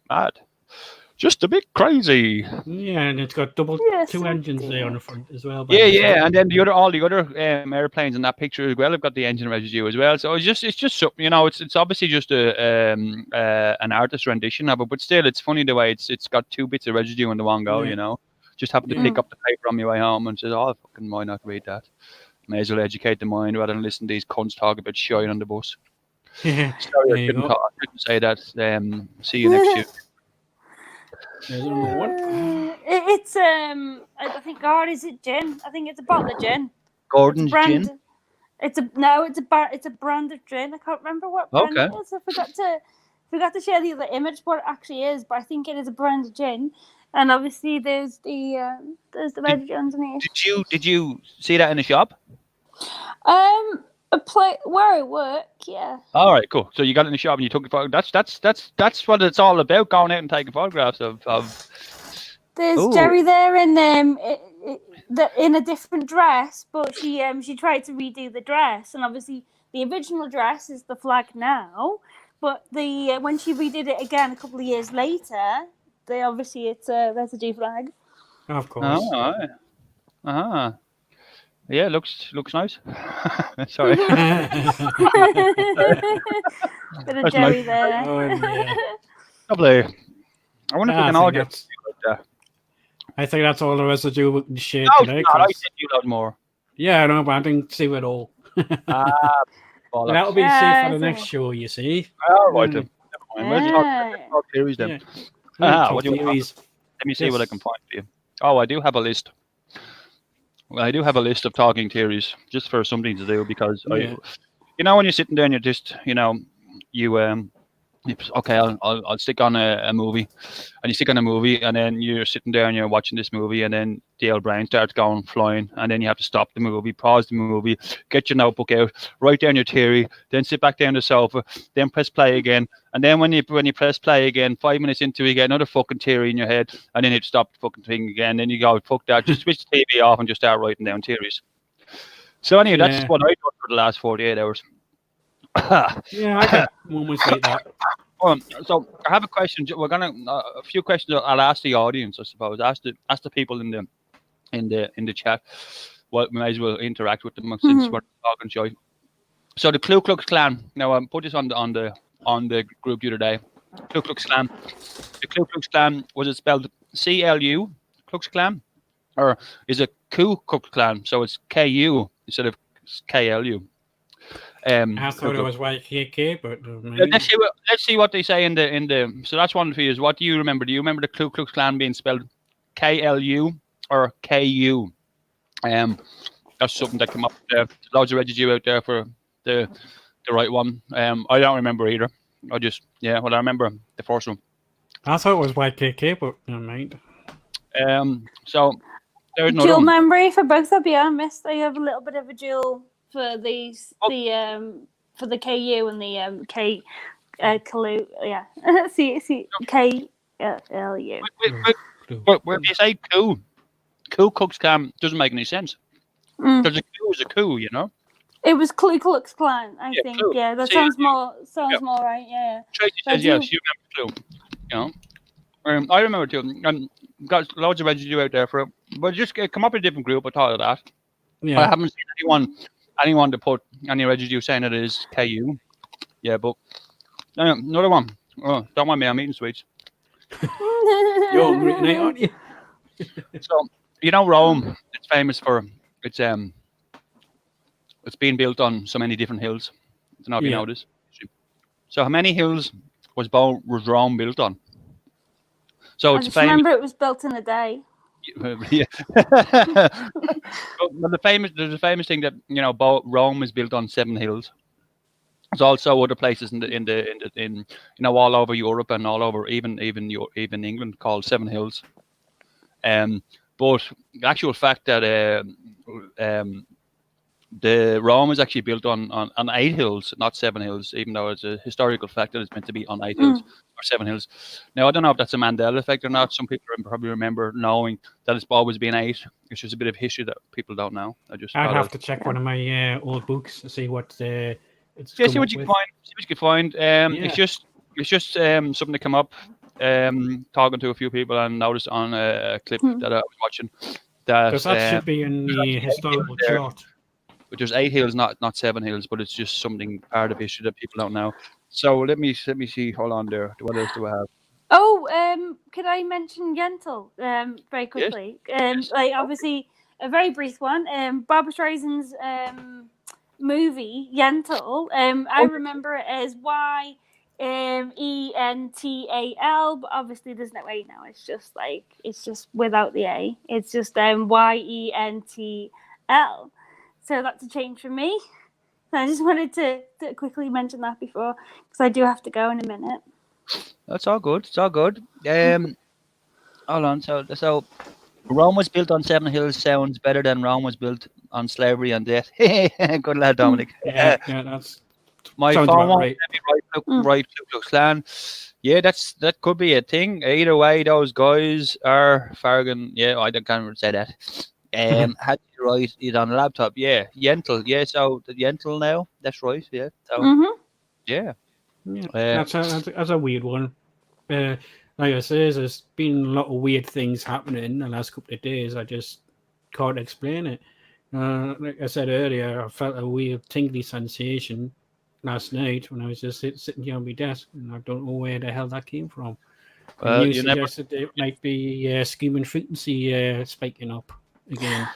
mad, just a bit crazy. Yeah, and it's got two engines there on the front as well. Yeah, and then all the other airplanes in that picture as well have got the engine residue as well. So it's just something, it's obviously just an artist rendition of it, but still, it's funny the way it's got 2 bits of residue in the one go. Just happened to pick up the paper on my way home and said, fucking why not read that? May as well educate the mind rather than listen to these cunts talk about shine on the bus. Yeah. Sorry, I couldn't say that. See you next year. There's another one. It's I think, is it gin? I think it's a bottle of gin. Gordon's gin? It's a brand of gin. I can't remember what brand it is. I forgot to share the other image what it actually is, but I think it is a brand of gin. And obviously, there's the residue underneath. Did you see that in the shop? Where I work, yeah. All right, cool. So you got it in the shop and you took a photo. That's what it's all about. Going out and taking photographs of. There's Jerry there in a different dress, but she tried to redo the dress, and obviously the original dress is the flag now, but when she redid it again a couple of years later. It's a residue flag. Of course. Oh, yeah, looks nice. Sorry. Bit of Jerry there. Oh, yeah. Lovely. I wonder if we can all get that. I think that's all the residue we can share today. I said you lot more. Yeah, I know, but I didn't see it all. That'll be safe for the next show, you see. All right, then. Never mind. Let's talk theories then. What do you want? Let me see what I can find for you. Oh, I do have a list. I do have a list of talking theories just for something to do because when you're sitting there and you're just okay, I'll stick on a movie, and you stick on a movie, and then you're sitting there and you're watching this movie, and then the old brain starts going flying, and then you have to stop the movie, pause the movie, get your notebook out, write down your theory, then sit back down the sofa, then press play again, and then when you press play again, 5 minutes into it, you get another fucking theory in your head, and then you stop the fucking thing again, then you go, fuck that, just switch the TV off and just start writing down theories. So anyway, that's what I did for the last 48 hours. Yeah, I got moments like that. So I have a question. We're gonna a few questions. I'll ask the audience, I suppose. Ask the people in the chat. Well, we may as well interact with them since we're talking shy. So the Ku Klux Klan. Now I put this on the group the other day. Ku Klux Klan. The Ku Klux Klan, was it spelled CLU Klux Klan, or is it Ku Klux Klan? So it's KU instead of KLU. I thought it was YKK, but let's see what they say in the. So that's one for you. Is what do you remember? Do you remember the Ku Klux Klan being spelled KLU or KU? That's something that came up. There's loads of residue out there for the right one. I don't remember either. I remember the first one. I thought it was YKK, but never mind. So there's no dual memory for both of you. I have a little bit of a dual for the KU and the K Kalu, yeah. See K L U. When you say coup, Ku Klux Klan doesn't make any sense. Because a coup is a coup, you know. It was Ku Klux Klan, I think. Clue. Yeah, that sounds more right. Yeah. Tracy says yes. You remember Clue, you know. I remember too. Got loads of residue out there for it, but just come up with a different group. I thought of that. Yeah. I haven't seen anyone to put any residue saying it is KU. Yeah, but another one. Oh, don't mind me. I'm eating sweets. You're hungry tonight, aren't you? So you know, Rome. It's famous for its being built on so many different hills. I don't know if you know this. So how many hills was Rome built on? So it's famous. Remember, it was built in a day. Yeah. Well, there's a famous thing that Rome is built on 7 hills. There's also other places in all over Europe and all over even England called 7 hills. But the actual fact that the Rome is actually built on 8 hills, not 7 hills, even though it's a historical fact that it's meant to be on 8 hills or 7 hills. Now, I don't know if that's a Mandela effect or not. Some people probably remember knowing that it's always been 8. It's just a bit of history that people don't know. I'd have to check one of my old books to see what see what you can find. See what you can find. It's just something to come up. Talking to a few people and noticed on a clip that I was watching that should be in the historical chart. But there's 8 hills, not 7 hills, but it's just something part of history that people don't know. So let me see. Hold on there. What else do I have? Oh, could I mention Yentl very quickly? Yes. Like obviously a very brief one. Barbra Streisand's movie Yentl. I remember it as YENTAL, but obviously there's no A now. It's just without the A. It's just YENTL. So that's a change for me. So I just wanted to quickly mention that before, because I do have to go in a minute. That's all good. It's all good. Hold on. So Rome was built on 7 hills sounds better than Rome was built on slavery and death. Good lad, Dominic. Yeah, that's my phone won't right Ku Klux Klan. Yeah, that could be a thing. Either way, those guys are Fargan. Yeah, I can't say that. Had to write it on a laptop. Yeah, Yentl. Yeah, so the Yentl now. That's right. Yeah. So, yeah. That's a weird one. Like I say, there's been a lot of weird things happening in the last couple of days. I just can't explain it. Like I said earlier, I felt a weird tingly sensation last night when I was just sitting here on my desk, and I don't know where the hell that came from. You suggested it might be scheme and frequency spiking up again.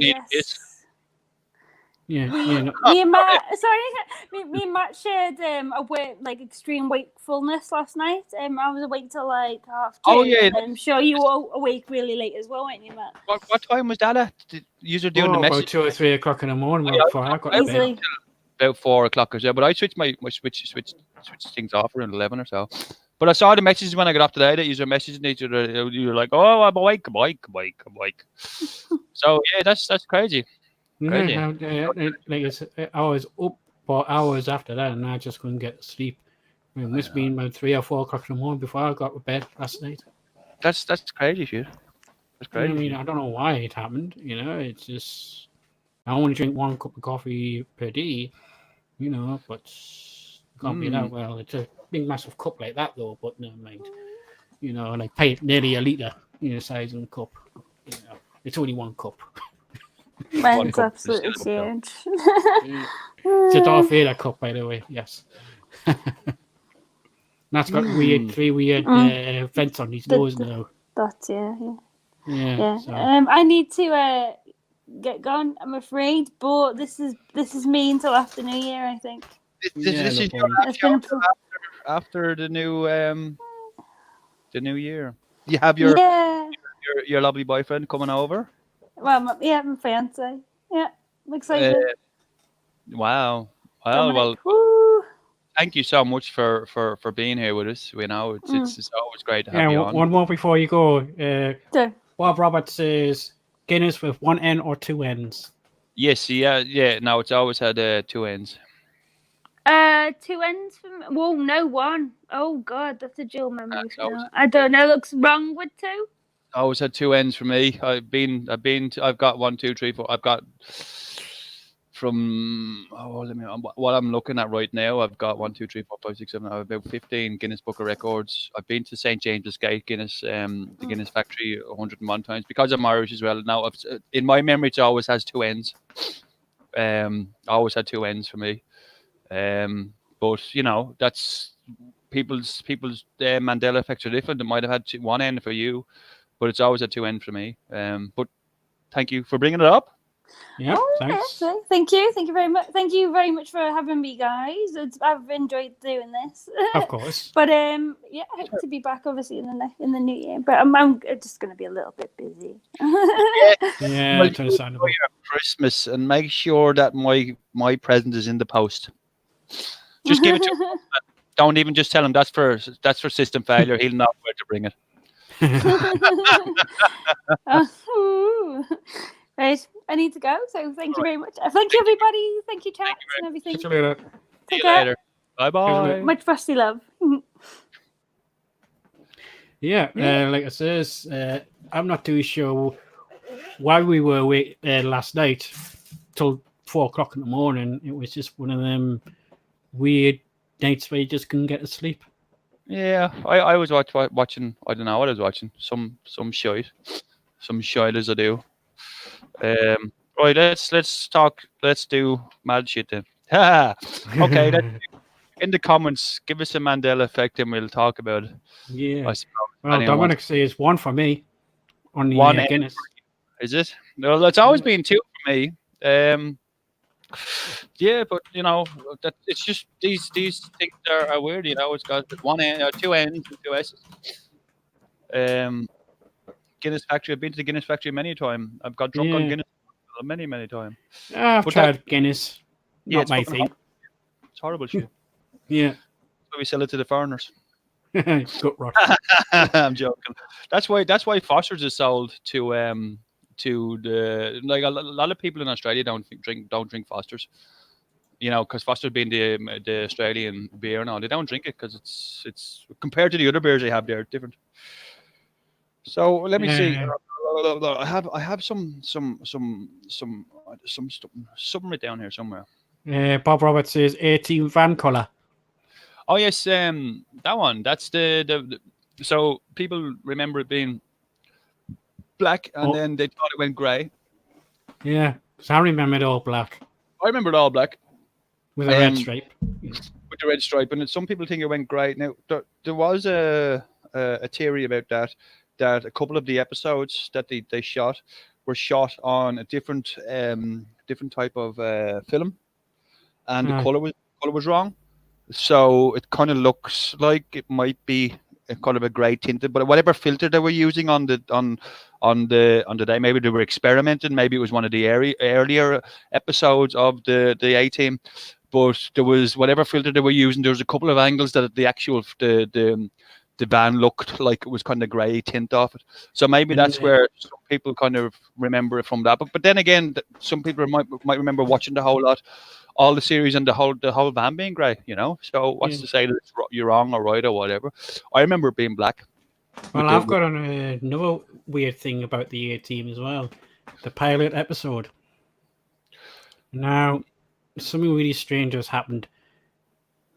Yes. Yeah, me and Matt shared extreme wakefulness last night. I was awake till like 2:30. Oh yeah, I'm sure you were awake really late as well, weren't you, Matt? What time was that at? You were doing the message about 2 or 3 o'clock in the morning. Before I got to bed. About 4 o'clock or so. But I switched my switch things off around 11 or so. But I saw the messages when I got up today that you were messaging each other. You were like, "Oh, I'm awake." So yeah, that's crazy. Crazy. I was up for hours after that, and I just couldn't get to sleep. I mean, it must have been about 3 or 4 o'clock in the morning before I got to bed last night. That's crazy, shit. That's crazy. I mean, I don't know why it happened. It's just I only drink 1 cup of coffee per day. But it can't be that well. It's a big, massive cup like that, though. But never mind. Like pay nearly a liter, size in a cup. It's only 1 cup. Mine's absolutely huge. It's a Darth Vader cup, by the way. Yes. That's got 3 weird vents on his nose now. That's Yeah. So. I need to get going, I'm afraid, but this is me until after New Year, I think. This is your after the new year. You have your lovely boyfriend coming over. Well, my fiance. Yeah, I'm excited. Wow. Dominic, well, woo. Thank you so much for being here with us. It's always great to have you on. One more before you go. Sure. Bob Roberts says Guinness with 1 N or 2 N's. Yes, yeah. No, it's always had 2 ends. 2 ends from. Well, no, one. Oh God, that's a dual memory. I don't know. Looks wrong with 2. Always had 2 ends for me. I've got 1, 2, 3, 4. I've got from what I'm looking at right now. I've got 1, 2, 3, 4, 5, 6, 7. I have about 15 Guinness Book of Records. I've been to St James's Gate Guinness, the Guinness factory 101 times because I'm Irish as well. Now, in my memory, it always has 2 ends. Always had 2 ends for me. But that's people's Mandela effects are different. It might have had 1 end for you, but it's always had 2 ends for me. But thank you for bringing it up. Yeah, thanks. Okay. Thank you very much. Thank you very much for having me, guys. I've enjoyed doing this. Of course. But I hope to be back, obviously, in the new year. But I'm just going to be a little bit busy. Yeah, well, it's understandable. Christmas, and make sure that my present is in the post. Just give it to him. Don't even just tell him that's for system failure. He'll know where to bring it. Right, I need to go. So thank you very much. Thank you, everybody. Thank you, chat and everything. See you later. See you later. Bye-bye. Much frosty love. Yeah, like I says, I'm not too sure why we were awake last night till 4 o'clock in the morning. It was just one of them weird nights where you just couldn't get to sleep. Yeah, I was watching. I don't know what I was watching. Some shite as I do. Right, let's talk. Let's do mad shit then. Okay, in the comments, give us a Mandela effect and we'll talk about it. Yeah. Well, Dominic says 1 for me on the 1 Guinness. Is it? No, it's always been 2 for me. Yeah, but that it's just these things are weird. It's got 1 end, 2 ends, and 2 S's. Guinness factory. I've been to the Guinness factory many times. I've got drunk on Guinness many times. I've tried Guinness. Not my thing. It's horrible shit. Yeah. So we sell it to the foreigners. Gut rot. I'm joking. That's why Foster's is sold to the a lot of people in Australia don't drink Foster's. Because Foster's being the Australian beer now, they don't drink it because it's compared to the other beers they have there, different. So let me see. I have some something right down here somewhere. Bob Roberts says 18 van colour. Oh yes, that one. That's the so people remember it being black and then they thought it went grey. Yeah, because I remember it all black. I remember it all black. With a red stripe. With the red stripe, and some people think it went grey. Now there was a theory about that a couple of the episodes that they shot were shot on a different type of film, and the color was wrong. So it kind of looks like it might be a kind of a grey tinted, but whatever filter they were using on the day, maybe they were experimenting. Maybe it was one of the earlier episodes of the A-Team, but there was whatever filter they were using. There was a couple of angles that the van looked like it was kind of grey tint off it. So maybe that's where some people kind of remember it from that. But then again, some people might remember watching the whole lot, all the series, and the whole van being grey. So what's to say that you're wrong or right or whatever? I remember it being black. Well, I've got another weird thing about the A-Team as well. The pilot episode. Now, something really strange has happened.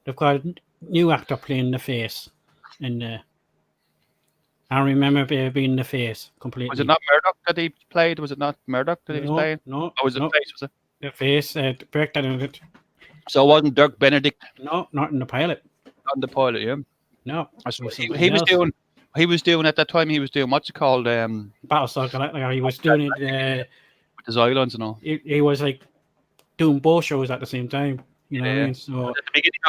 They've got a new actor playing the face. And I remember it being the face completely. Was it not Murdoch that he played? Was it not Murdoch that he was playing? No. Or was it face? Was it the face? Breakdown in it. So it wasn't Dirk Benedict? No, not in the pilot. Not in the pilot, yeah. No, he was doing at that time. He was doing what's it called? Battlestar Galactica. He was doing it with the Xylons and all. He was like doing both shows at the same time. You know what I mean? So at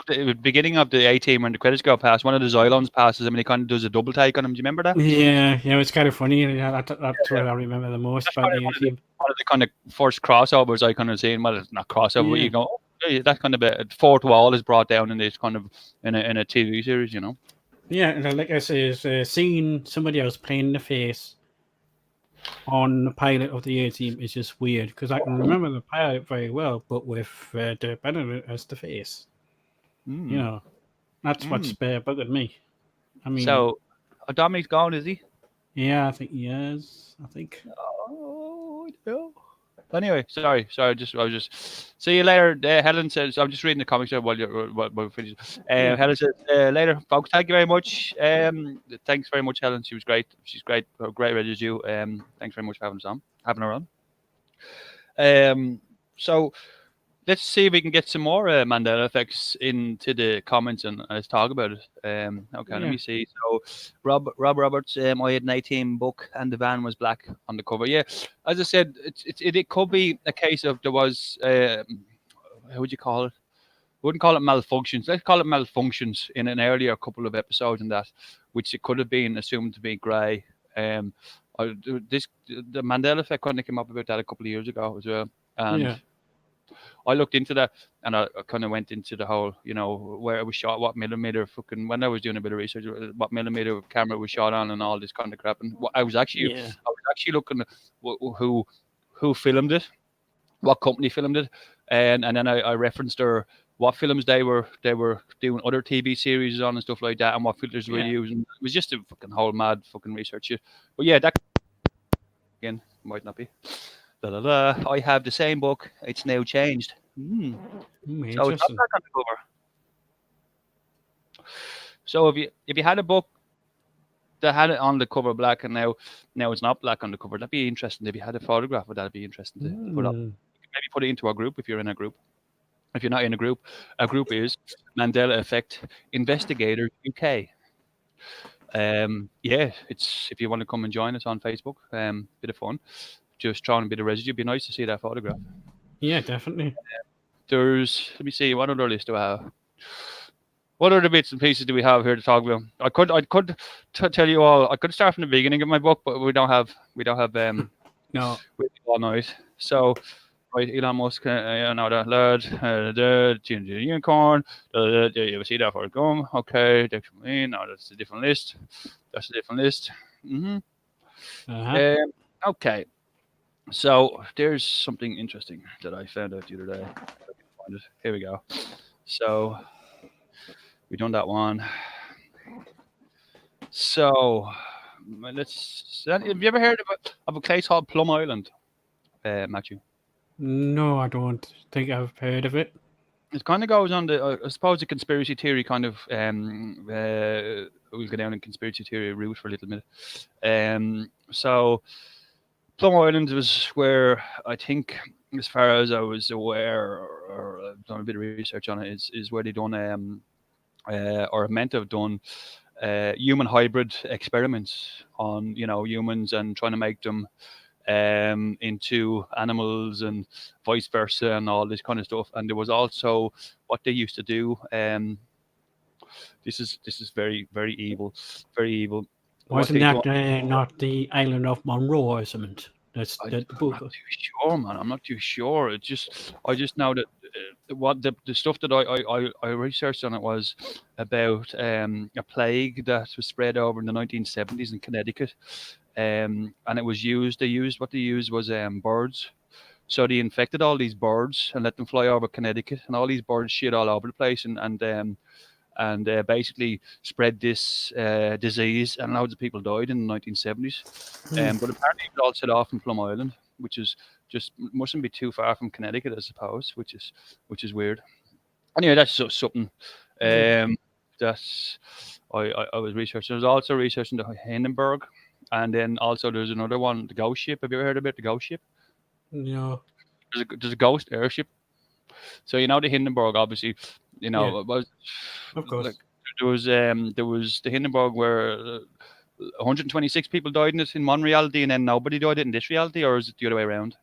the beginning of the A-Team, when the credits go past, one of the Xylons passes him and he kind of does a double take on him. Do you remember that? Yeah, it's kind of funny. Yeah, that's what I remember the most about the A-Team. One of the kind of first crossovers I kind of seen. Well, it's not crossover. But you go, that kind of a fourth wall is brought down in this kind of in a TV series, Yeah, and like I say, seeing somebody else playing the face on the pilot of the A Team is just weird because I can remember the pilot very well, but with Dirk Benedict as the face. You know, that's what's buggered me. I mean, so Dominic's gone, is he? Yeah, I think he is. I think. Oh no. Anyway, sorry. I was just. See you later. Helen says, I'm just reading the comics here while we're finished. Helen says, later, folks. Thank you very much. Thanks very much, Helen. She was great. She's great. Great register. Thanks very much for having her on. So let's see if we can get some more Mandela effects into the comments and let's talk about it. Okay, let me see. So Rob Roberts, I had an 18 book and the van was black on the cover. Yeah, as I said, it could be a case of there was how would you call it? Wouldn't call it malfunctions. Let's call it malfunctions in an earlier couple of episodes and that, which it could have been assumed to be grey. The Mandela effect kind of came up about that a couple of years ago as well, and I looked into that and I kind of went into the whole, where it was shot, what millimeter when I was doing a bit of research, what millimeter camera was shot on and all this kind of crap. And I was actually looking at who filmed it, what company filmed it, and then I referenced what films they were doing other TV series on and stuff like that, and what filters were using. It was just a fucking whole mad fucking research. But yeah, that again might not be. I have the same book. It's now changed. So it's not black on the cover. So if you had a book that had it on the cover black and now it's not black on the cover, that'd be interesting. If you had a photograph, that'd be interesting to put up. Maybe put it into a group if you're in a group. If you're not in a group is Mandela Effect Investigators UK. It's if you want to come and join us on Facebook, bit of fun. Just throwing a bit of residue. It'd be nice to see that photograph. Yeah, definitely. Let me see, what other list do I have? What other bits and pieces do we have here to talk about? I could tell you all. I could start from the beginning of my book, but we don't have no all night. So right, Elon Musk, the lad, the unicorn, you see that for a gum. Okay, no, that's a different list. Okay. So there's something interesting that I found out the other day. Here we go. So we've done that one. So have you ever heard of a place called Plum Island, Matthew? No, I don't think I've heard of it. It kind of goes on the, I suppose, the conspiracy theory kind of. We'll go down in conspiracy theory route for a little bit. So Plum Island was where I think, as far as I was aware, or I've done a bit of research on it, is where they done or meant to have done human hybrid experiments on humans and trying to make them into animals and vice versa and all this kind of stuff. And there was also what they used to do. This is very, very evil, very evil. Wasn't that not the island of Monroe or something? I'm not too sure, man. I'm not too sure. I just know that what the stuff that I researched on it was about a plague that was spread over in the 1970s in Connecticut, and it was used. What they used was birds. So they infected all these birds and let them fly over Connecticut, and all these birds shit all over the place, and basically spread this disease, and loads of people died in the 1970s. But apparently it all set off in Plum Island, which is just mustn't be too far from Connecticut, I suppose, which is weird. Anyway, that's something that's I was researching. There's also researching the Hindenburg, and then also there's another one, the Ghost Ship. Have you ever heard about the Ghost Ship? No. There's a ghost airship. So the Hindenburg, obviously, was, of course. Like, there was the Hindenburg where 126 people died in one reality, and then nobody died in this reality, or is it the other way around?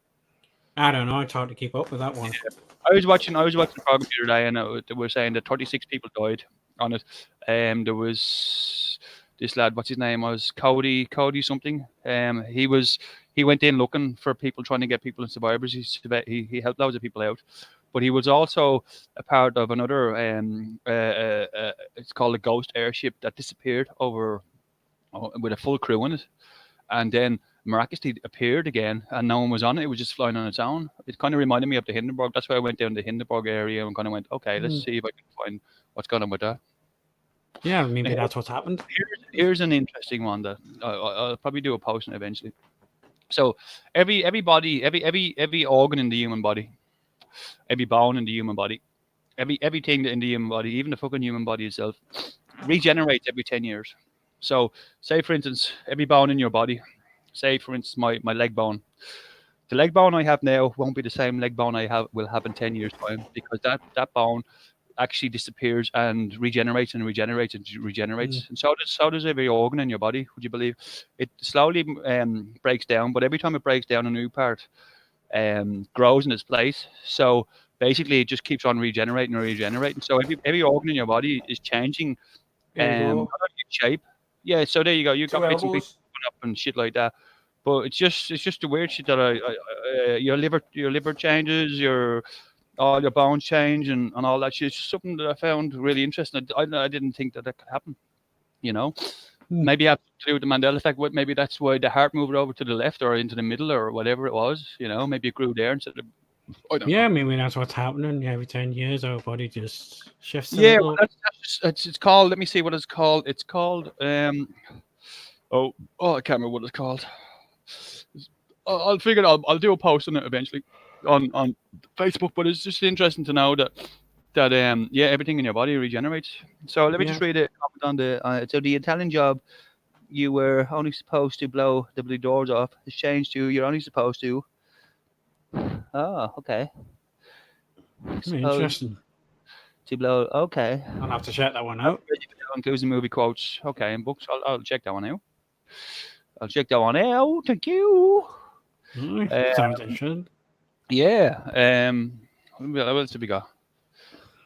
I don't know. It's hard to keep up with that one. Yeah. I was watching the program the other day, and they were saying that 36 people died on it. There was this lad, what's his name? Was Cody something. He went in looking for people, trying to get people and survivors. He helped loads of people out. But he was also a part of another, it's called a ghost airship that disappeared over with a full crew in it. And then miraculously appeared again, and no one was on it. It was just flying on its own. It kind of reminded me of the Hindenburg. That's why I went down the Hindenburg area and kind of went, okay, let's see if I can find what's going on with that. Yeah, maybe that's what's happened. Here's an interesting one that I'll probably do a post on eventually. So every organ in the human body, every bone in the human body, everything in the human body, even the fucking human body itself, regenerates every 10 years. So say for instance, every bone in your body, say for instance my leg bone, the leg bone I have now won't be the same leg bone will have in 10 years time, because that bone actually disappears and regenerates and regenerates and regenerates. And so does every organ in your body. Would you believe it slowly breaks down, but every time it breaks down, a new part grows in its place. So basically it just keeps on regenerating and regenerating. So every organ in your body is changing shape. Yeah, so there you go. You've got bits and pieces up and shit like that. But it's just the weird shit that your liver changes, all your bones change and all that shit. It's something that I found really interesting. I didn't think that could happen. Maybe it has to do with the Mandela effect. Maybe that's why the heart moved over to the left or into the middle or whatever it was. Maybe it grew there instead of. I don't know. Maybe that's what's happening. Every 10 years, our body just shifts. Well, it's called. Let me see what it's called. It's called. I can't remember what it's called. I'll figure it out. I'll do a post on it eventually on Facebook. But it's just interesting to know that everything in your body regenerates. So let me just read a comment on the. So the Italian job, you were only supposed to blow the blue doors off, has changed to you're only supposed to. Oh, okay. Interesting. To blow. Okay. I'll have to check that one out. Includes the movie quotes. Okay, and books. I'll check that one out. Thank you. Sounds interesting. Yeah. What else have we got?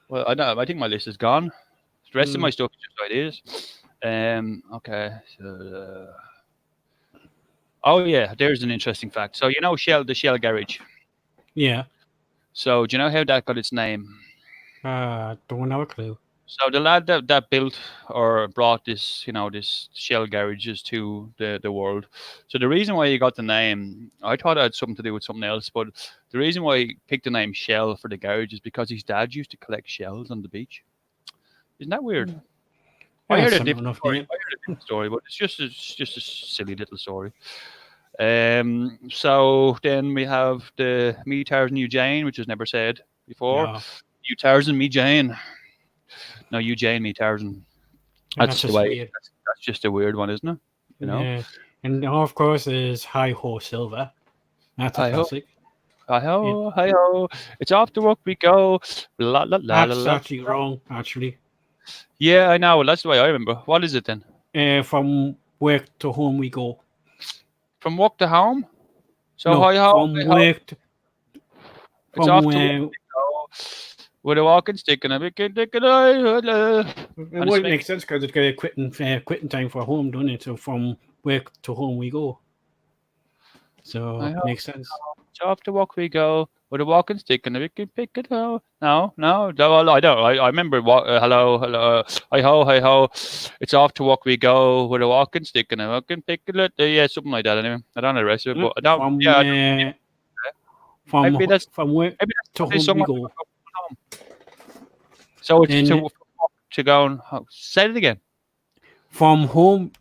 Well, I think my list is gone. The rest of my stuff is just ideas. Okay. So, oh yeah, there's an interesting fact. So the Shell garage. Yeah. So do you know how that got its name? Don't have a clue. So the lad that built or brought this, this Shell garages to the world. So the reason why he got the name, I thought it had something to do with something else, but the reason why he picked the name Shell for the garage is because his dad used to collect shells on the beach. Isn't that weird? I heard a different story, but it's just a silly little story. So then we have the Me Tarzan You Jane, which was never said before. Yeah. You Tarzan Me Jane. No, you Jane Me Tarzan. That's the way. That's just a weird one, isn't it? Yeah. And of course there's Hi Ho Silver. That's a classic. Hi ho, hi ho. It's off to work we go. La la la That's la. actually wrong, actually. Yeah, I know. Well, that's the way I remember. What is it then? From work to home we go. From work to home? So no, hi ho. From work to it's off to work we go. With a walking stick and a big dick and it wouldn't make sense because it's got a quitting time for home, doesn't it? So from work to home we go. So it makes sense. It's off to work we go with a walking stick and a big pick it out. No, I don't. I remember hello, hi ho. It's off to work we go with a walking stick and a walking pick it. Yeah, something like that. Anyway, I don't know the rest of it, but I don't. From work to home we go. So it's to go and say it again. From home,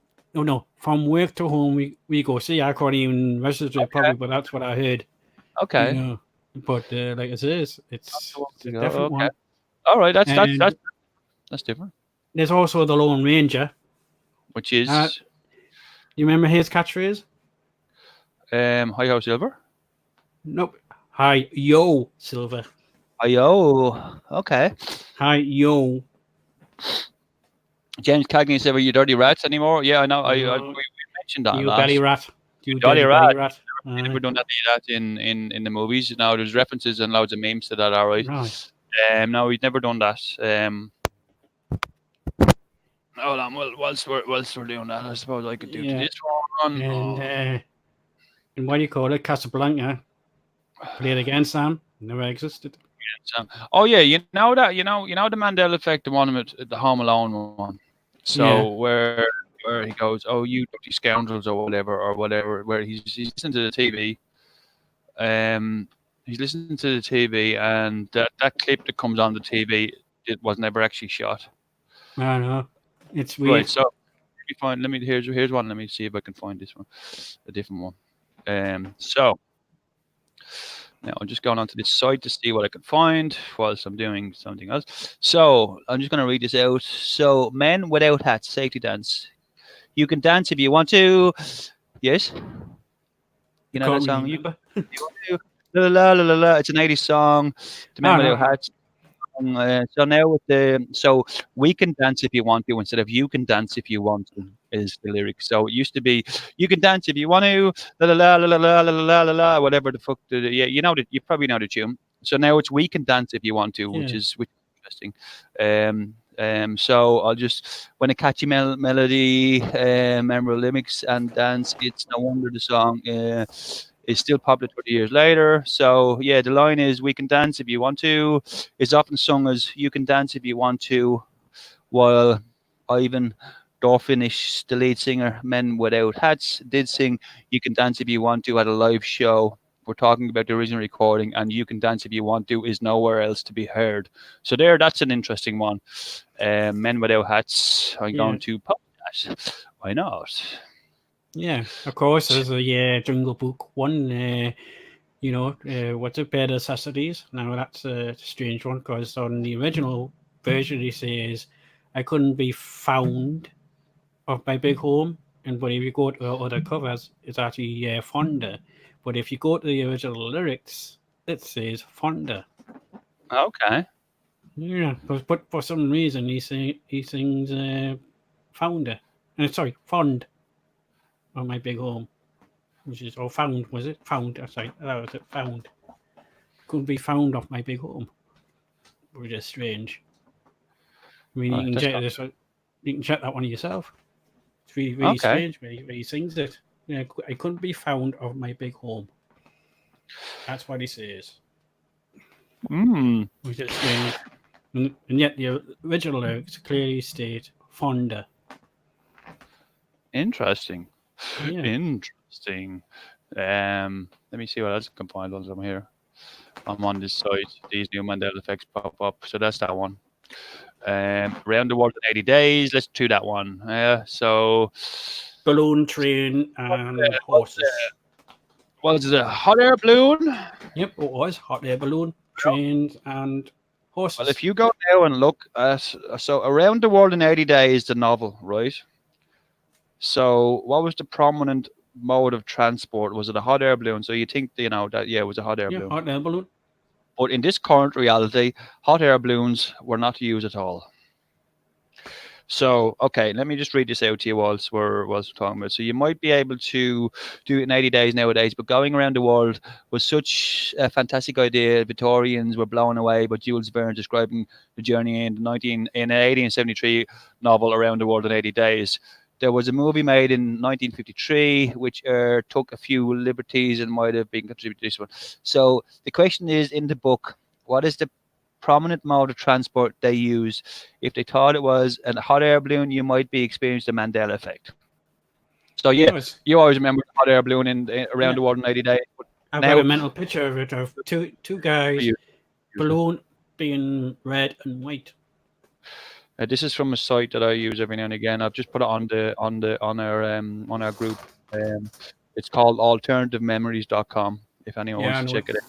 from work to home we go. See, I can't even register it probably, but that's what I heard. Okay. But like it is, it's a different one. All right, that's different. There's also the Lone Ranger, which is. You remember his catchphrase? Hi ho Silver. Nope. Hi yo Silver. Hi yo. Okay. Hi yo. James Cagney said, "Were you dirty rats anymore?" Yeah, I know. We mentioned that. You belly rat. You dirty rat. We never done that in the movies. Now there's references and loads of memes to that. All right. No, we've never done that. Hold on. Well, whilst we're doing that, I suppose I could do this one. And what do you call it? Casablanca. Played against Sam. Never existed. Oh yeah, you know the Mandela effect, the one with the Home Alone one. So where where he goes, "Oh, you dirty scoundrels," or whatever. Where he's listening to the TV. He's listening to the TV, and that clip that comes on the TV, it was never actually shot. I know. It's weird. Right. So let me here's one. Let me see if I can find this one, a different one. So now I'm just going onto this site to see what I can find whilst I'm doing something else. So I'm just going to read this out. So, men without hats, safety dance. You can dance if you want to. Yes. You know that song? You want to. La la la la la. It's an 80s song. The men without hats. So now so we can dance if you want to instead of you can dance if you want to is the lyric. So it used to be you can dance if you want to, la la la la la la la la la, whatever the fuck. Yeah, you probably know the tune. So now it's we can dance if you want to, which is interesting. So I'll just when a catchy melody, memorable lyrics and dance. It's no wonder the song is still popular 30 years later. So yeah, the line is "We can dance if you want to" is often sung as "You can dance if you want to," while Ivan Dorfinish, the lead singer, Men Without Hats, did sing "You Can Dance If You Want to" at a live show. We're talking about the original recording, and "You Can Dance If You Want to" is nowhere else to be heard. So that's an interesting one. Men Without Hats. I'm going to pop that. Why not? Yeah, of course. There's a Jungle Book one. What's it? Bare Necessities. Now that's a strange one because on the original version he says, "I couldn't be found of my big home," but if you go to other covers, it's actually Fonda. But if you go to the original lyrics, it says Fonda. Okay. Yeah, but for some reason he sings Founder. Sorry, Fond on my big home, which is found. Was it found? Sorry, that was it. Found. Couldn't be found off my big home, which is strange. I mean, you can check that one yourself. It's really, really strange where he sings it. Yeah, I couldn't be found of my big home. That's what he says. Which is strange. And yet the original lyrics clearly state Fonda. Interesting. Yeah. Interesting. Let me see what else I can find while I'm here. I'm on this site. These new Mandela effects pop up. So that's that one. Around the world in 80 days. Let's do that one. So balloon, train, and horses. Was it a hot air balloon? Yep, it was hot air balloon, trains, and horses. Well, if you go now and look at so Around the World in 80 Days, the novel, right? So what was the prominent mode of transport? Was it a hot air balloon? So you think that it was a hot air balloon. Hot air balloon. But in this current reality, hot air balloons were not used at all. So, okay, let me just read this out to you whilst we're talking about it. So you might be able to do it in 80 days nowadays, but going around the world was such a fantastic idea. Victorians were blown away by Jules Verne describing the journey in 1873 novel Around the World in 80 Days. There was a movie made in 1953 which took a few liberties and might have been contributed to this one. So the question is, in the book, what is the prominent mode of transport they used? If they thought it was a hot air balloon, you might be experiencing the Mandela effect. So you always remember the hot air balloon Around the World in 80 Days. I've got a mental picture of it of two guys, balloon being red and white. This is from a site that I use every now and again. I've just put it on our group. It's called alternativememories.com. If anyone wants to check it out.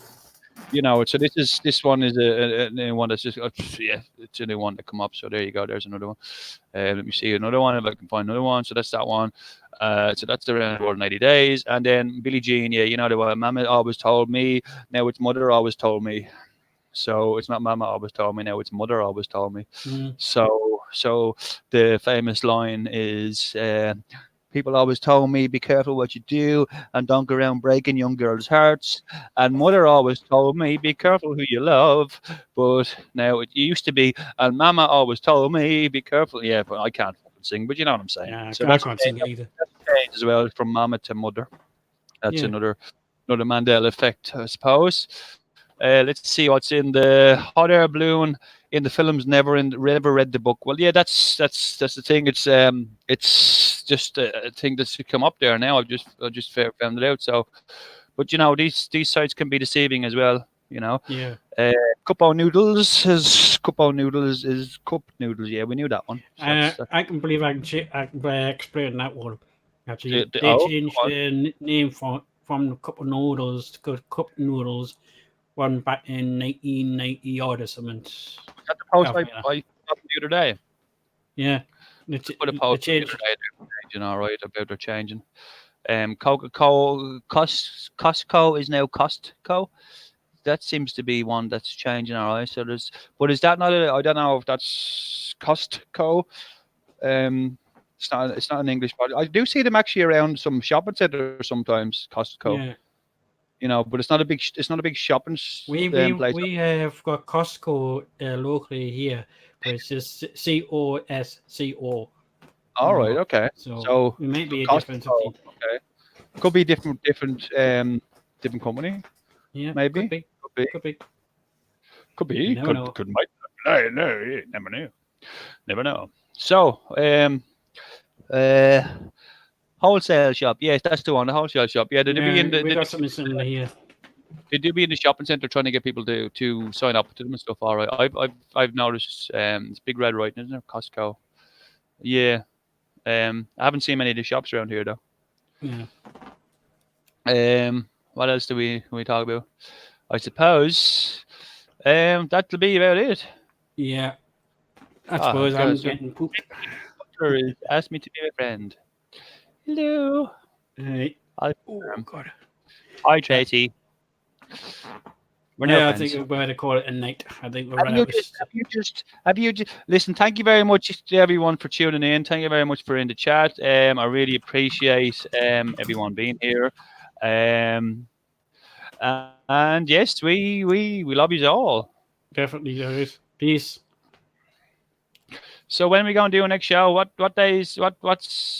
So this one is a new one that's just it's a new one that come up. So there you go. There's another one. Let me see another one if I can find another one. So that's that one. So that's the Around the World in 80 Days. And then Billie Jean. Yeah, the one. Mama always told me. Now it's Mother always told me. So it's not Mama always told me. Now it's Mother always told me. So the famous line is. People always told me, be careful what you do and don't go around breaking young girls' hearts. And Mother always told me, be careful who you love. But now it used to be, and Mama always told me, be careful. Yeah, but I can't sing, but you know what I'm saying. Yeah, so I can't sing either. That's changed as well from Mama to Mother. That's another Mandela effect, I suppose. Let's see what's in the hot air balloon in the films. Never read the book. Well, yeah, that's the thing. It's just a thing that's come up there now. I just found it out. So, but these sites can be deceiving as well. Yeah. Cup o' noodles is cup noodles. Yeah, we knew that one. So that's I can believe I can explain that one. Actually, they go changed on. the name from cup of noodles to cup noodles one back in 1990 odd or something. Was that the post Something I like that. put up the other day? Yeah. Put a They post the changed. other day. They're changing, all right, about they're changing. Coca-Cola, Costco is now Costco. That seems to be one that's changing, all right. So but is that not I don't know if that's Costco. It's not an English product. I do see them actually around some shopping centers sometimes, Costco. Yeah. But it's not a big shopping place. We have got Costco locally here, but it's just COSCO. All right, okay. So it may be a difference. Costco, okay. Could be different company. Yeah, Maybe. could be. You never know. No, never know. Never know. So, wholesale shop. Yes, that's the one. The wholesale shop. Yeah, we got something similar here. They do be in the shopping centre trying to get people to sign up to them and stuff. All right, I've noticed. It's big red writing, isn't it? Costco. Yeah. I haven't seen many of the shops around here though. Yeah. What else do we talk about? I suppose that'll be about it. Yeah. I suppose I'm getting pooped. Asked me to be a friend. Hello. Hey. Oh God. Hi, Tracy. I think we're going to call it a night. I think we're have you just listen? Thank you very much to everyone for tuning in. Thank you very much for in the chat. I really appreciate everyone being here. And yes, we love you all. Definitely, guys. Peace. So when are we going to do a next show? What days? What's